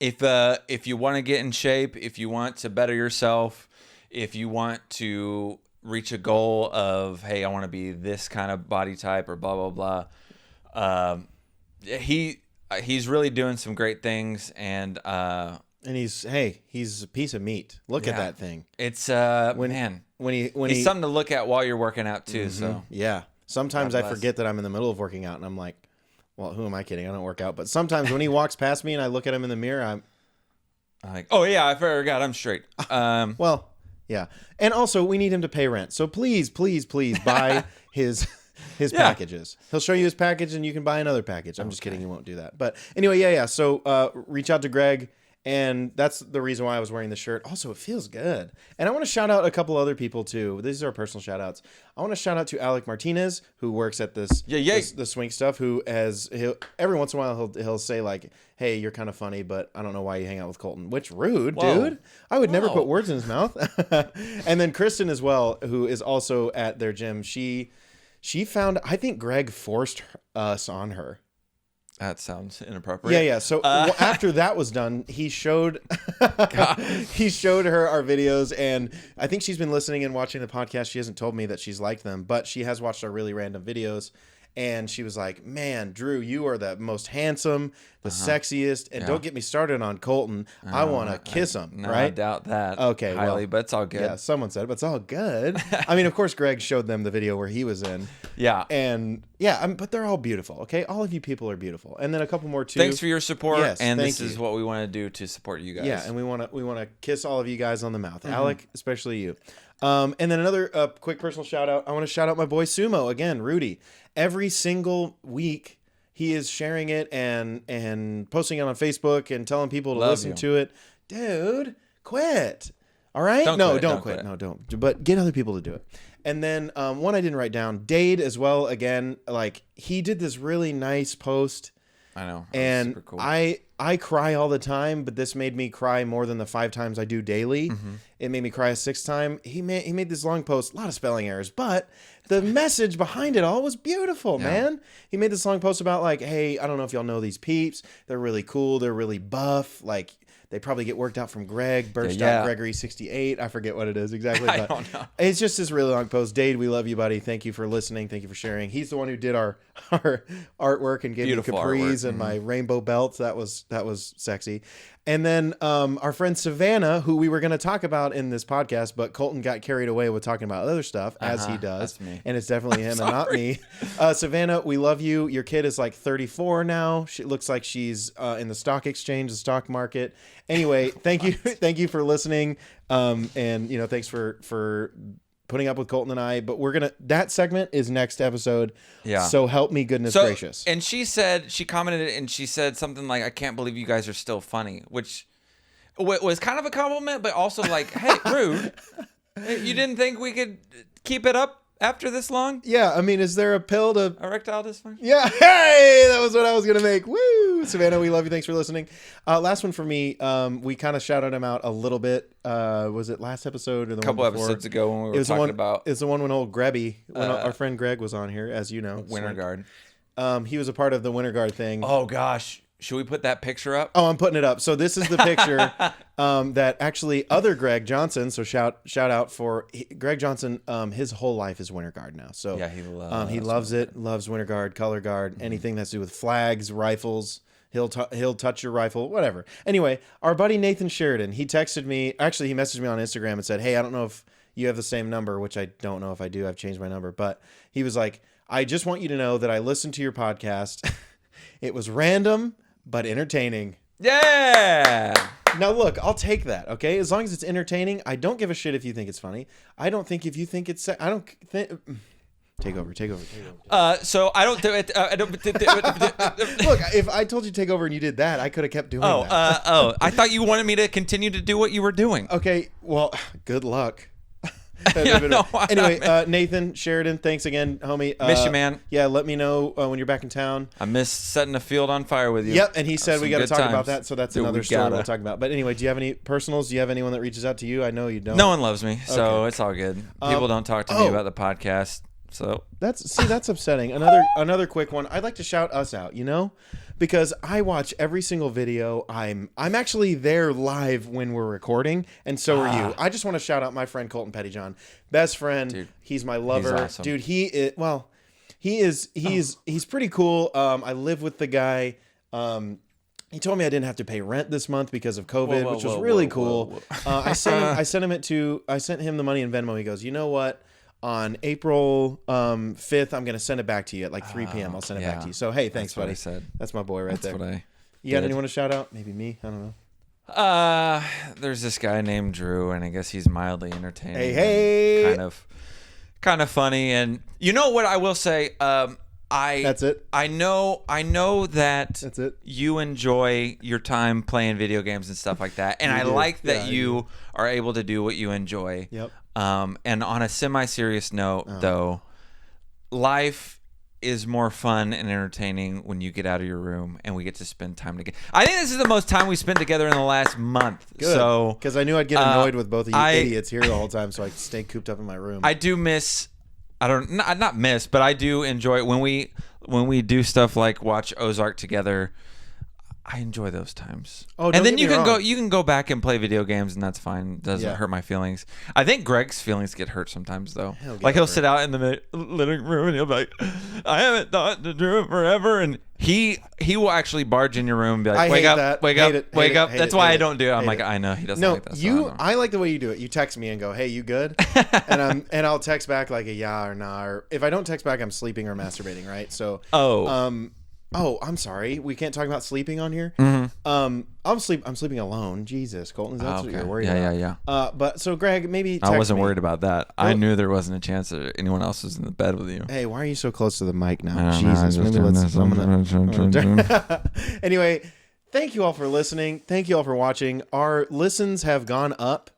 If you want to get in shape, if you want to better yourself, if you want to reach a goal of, hey, I want to be this kind of body type or blah blah blah. He's really doing some great things, and he's a piece of meat. Look at that thing. It's when he's something to look at while you're working out too. So yeah, sometimes I forget that I'm in the middle of working out, and I'm like, well, who am I kidding? I don't work out. But sometimes when he walks past me and I look at him in the mirror, I'm like, oh yeah, I forgot I'm straight. Well, yeah, and also we need him to pay rent, so please buy his packages. He'll show you his package, and you can buy another package. I'm just kidding, he won't do that. But anyway, yeah. So reach out to Greg. And that's the reason why I was wearing the shirt. Also, it feels good. And I want to shout out a couple other people, too. These are personal shout outs. I want to shout out to Alec Martinez, who works at the Swing Stuff, he'll every once in a while he'll say, like, hey, you're kind of funny, but I don't know why you hang out with Colton. Which, rude, dude. I would never put words in his mouth. And then Kristen as well, who is also at their gym. She found, I think Greg forced us on her. That sounds inappropriate. Yeah. So after that was done, he showed her our videos, and I think she's been listening and watching the podcast. She hasn't told me that she's liked them, but she has watched our really random videos. And she was like, man, Drew, you are the most handsome, the sexiest. And don't get me started on Colton. I want to kiss him, no, right? I doubt that. Okay. Highly, but it's all good. Yeah, someone said it, but it's all good. I mean, of course, Greg showed them the video where he was in. Yeah. And yeah, but they're all beautiful, okay? All of you people are beautiful. And then a couple more, too. Thanks for your support. Yes, and thank this is what we want to do to support you guys. Yeah, and we want to kiss all of you guys on the mouth. Alec, especially you. And then another quick personal shout out. I want to shout out my boy Sumo again, Rudy. Every single week he is sharing it and posting it on Facebook and telling people to listen to it. Dude, quit. All right? Don't quit. No, don't. But get other people to do it. And then one I didn't write down, Dade as well. Again, like he did this really nice post. I know. And super cool. I cry all the time, but this made me cry more than the 5 times I do daily. It made me cry a 6th time. He made this long post, a lot of spelling errors, but the message behind it all was beautiful, man. He made this long post about like, hey, I don't know if y'all know these peeps. They're really cool. They're really buff. Like they probably get worked out from Greg, Birched out Gregory 68. I forget what it is exactly. But I don't know. It's just this really long post. Dade, we love you, buddy. Thank you for listening. Thank you for sharing. He's the one who did our artwork and gave Beautiful me capris artwork. and my rainbow belts. That was sexy. And then our friend Savannah, who we were going to talk about in this podcast, but Colton got carried away with talking about other stuff, as he does. That's me. And it's definitely him and not me. Savannah, we love you. Your kid is like 34 now. She looks like she's in the stock exchange, the stock market. Anyway, thank you for listening. And thanks for putting up with Colton and I. But that segment is next episode. Yeah. So help me goodness gracious. And she commented and she said something like, I can't believe you guys are still funny, which was kind of a compliment, but also like, hey, rude. You didn't think we could keep it up after this long? Yeah, I mean, is there a pill to... Erectile dysfunction? Yeah, hey, that was what I was going to make. Woo! Savannah, we love you. Thanks for listening. Last one for me. We kind of shouted him out a little bit. Was it last episode or the couple one before? episodes ago when we were talking about... It's the one when old Grebby, when our friend Greg was on here, as you know. Winter Guard. He was a part of the Winter Guard thing. Oh, gosh. Should we put that picture up? Oh, I'm putting it up. So this is the picture that actually other Greg Johnson. So shout out for Greg Johnson. His whole life is Winter Guard now. So yeah, he loves it. Loves Winter Guard, Color Guard, anything that's to do with flags, rifles. He'll touch your rifle, whatever. Anyway, our buddy Nathan Sheridan. He texted me. Actually, he messaged me on Instagram and said, "Hey, I don't know if you have the same number," which I don't know if I do. I've changed my number, but he was like, "I just want you to know that I listened to your podcast. It was random but entertaining." Yeah. Now look, I'll take that, okay? As long as it's entertaining, I don't give a shit if you think it's funny. I don't think if you think it's... I don't think... Take over. So I don't do it. Look, if I told you to take over and you did that, I could have kept doing that. I thought you wanted me to continue to do what you were doing. Okay, well, good luck. No, anyway, Nathan Sheridan, thanks again, homie. Miss you, man. Yeah, let me know when you're back in town. I miss setting a field on fire with you. Yep, and he said we got to good talk about times. that, so that's Dude, another we story gotta. we'll talk about. But anyway, do you have any personals? Do you have anyone that reaches out to you? I know you don't. No one loves me, so Okay. it's all good. People don't talk to me about the podcast. So that's upsetting. Another quick one. I'd like to shout us out, because I watch every single video. I'm actually there live when we're recording, and so are you. I just want to shout out my friend Colton Pettyjohn, best friend. Dude, he's my lover. he's awesome. Dude, he's pretty cool. I live with the guy. He told me I didn't have to pay rent this month because of COVID, which was really cool. I sent him the money in Venmo. He goes, you know what? On April 5th, I'm gonna send it back to you at like 3 p.m. I'll send it back to you. So hey, thanks, buddy. That's what I said. That's my boy right there. What I You got did. anyone to shout out? Maybe me. I don't know. There's this guy named Drew, and I guess he's mildly entertaining. Hey. And kind of funny. And you know what I will say? That's it. I know that That's it. you enjoy your time playing video games and stuff like that. And I like that you are able to do what you enjoy. Yep. And on a semi-serious note, though, life is more fun and entertaining when you get out of your room and we get to spend time together. I think this is the most time we spent together in the last month. Good. So, because I knew I'd get annoyed with both of you idiots here the whole time, so I stay cooped up in my room. I do miss. Not miss, but I do enjoy it when we do stuff like watch Ozark together. I enjoy those times. Oh, don't and then get me wrong. you can go back and play video games, and that's fine. Doesn't hurt my feelings. I think Greg's feelings get hurt sometimes though. He'll sit out in the living room and he'll be like, "I haven't thought to do it forever," and he will actually barge in your room and be like, "Wake up, wake up, wake up." That's why I don't do it. I'm like, I know he doesn't like that. No, I like the way you do it. You text me and go, "Hey, you good?" and I'll text back like a yeah or nah. Or if I don't text back, I'm sleeping or masturbating. Right? So I'm sorry. We can't talk about sleeping on here. Mm-hmm. I'm sleeping alone. Jesus, Colton, that's what you're worried about. Yeah. But so Greg, maybe text I wasn't me. worried about that. I knew there wasn't a chance that anyone else was in the bed with you. Hey, why are you so close to the mic now? I don't know, Jesus, maybe let's. I'm gonna- Anyway, thank you all for listening. Thank you all for watching. Our listens have gone up.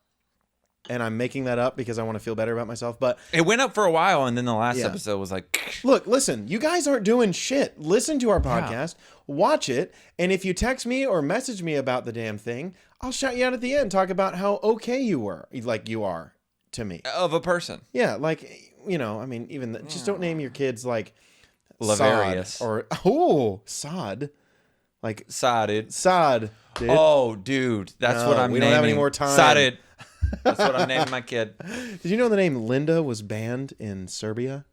And I'm making that up because I want to feel better about myself. But it went up for a while, and then the last episode was like, look, listen, you guys aren't doing shit. Listen to our podcast, watch it, and if you text me or message me about the damn thing, I'll shout you out at the end, talk about how okay you are to me. of a person. Yeah, like, I mean, just don't name your kids like Lavarius. Sod or Sod. Like Sodded. Sod, dude. Oh, dude, that's what I'm naming. We don't have any more time. Sodded. That's what I'm naming my kid. Did you know the name Linda was banned in Serbia?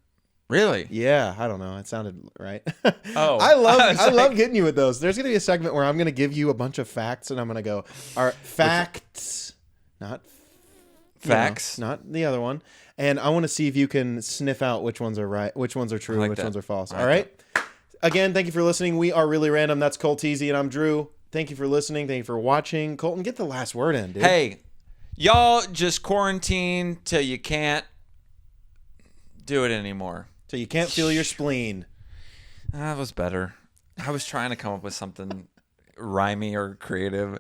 Really? Yeah, I don't know. It sounded right. Oh, I love getting you with those. There's gonna be a segment where I'm gonna give you a bunch of facts, and I'm gonna go, "All right, facts, not facts, not the other one." And I want to see if you can sniff out which ones are right, which ones are true, which ones are false. All right. Again, thank you for listening. We are really random. That's Colt Teasy, and I'm Drew. Thank you for listening. Thank you for watching. Colton, get the last word in, dude. Hey. Y'all just quarantine till you can't do it anymore. Till you can't feel your spleen. That was better. I was trying to come up with something rhymey or creative.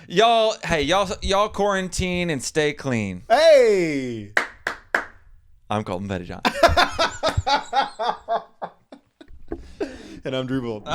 Y'all quarantine and stay clean. Hey! I'm Colton Pettyjohn. And I'm Drew Bold.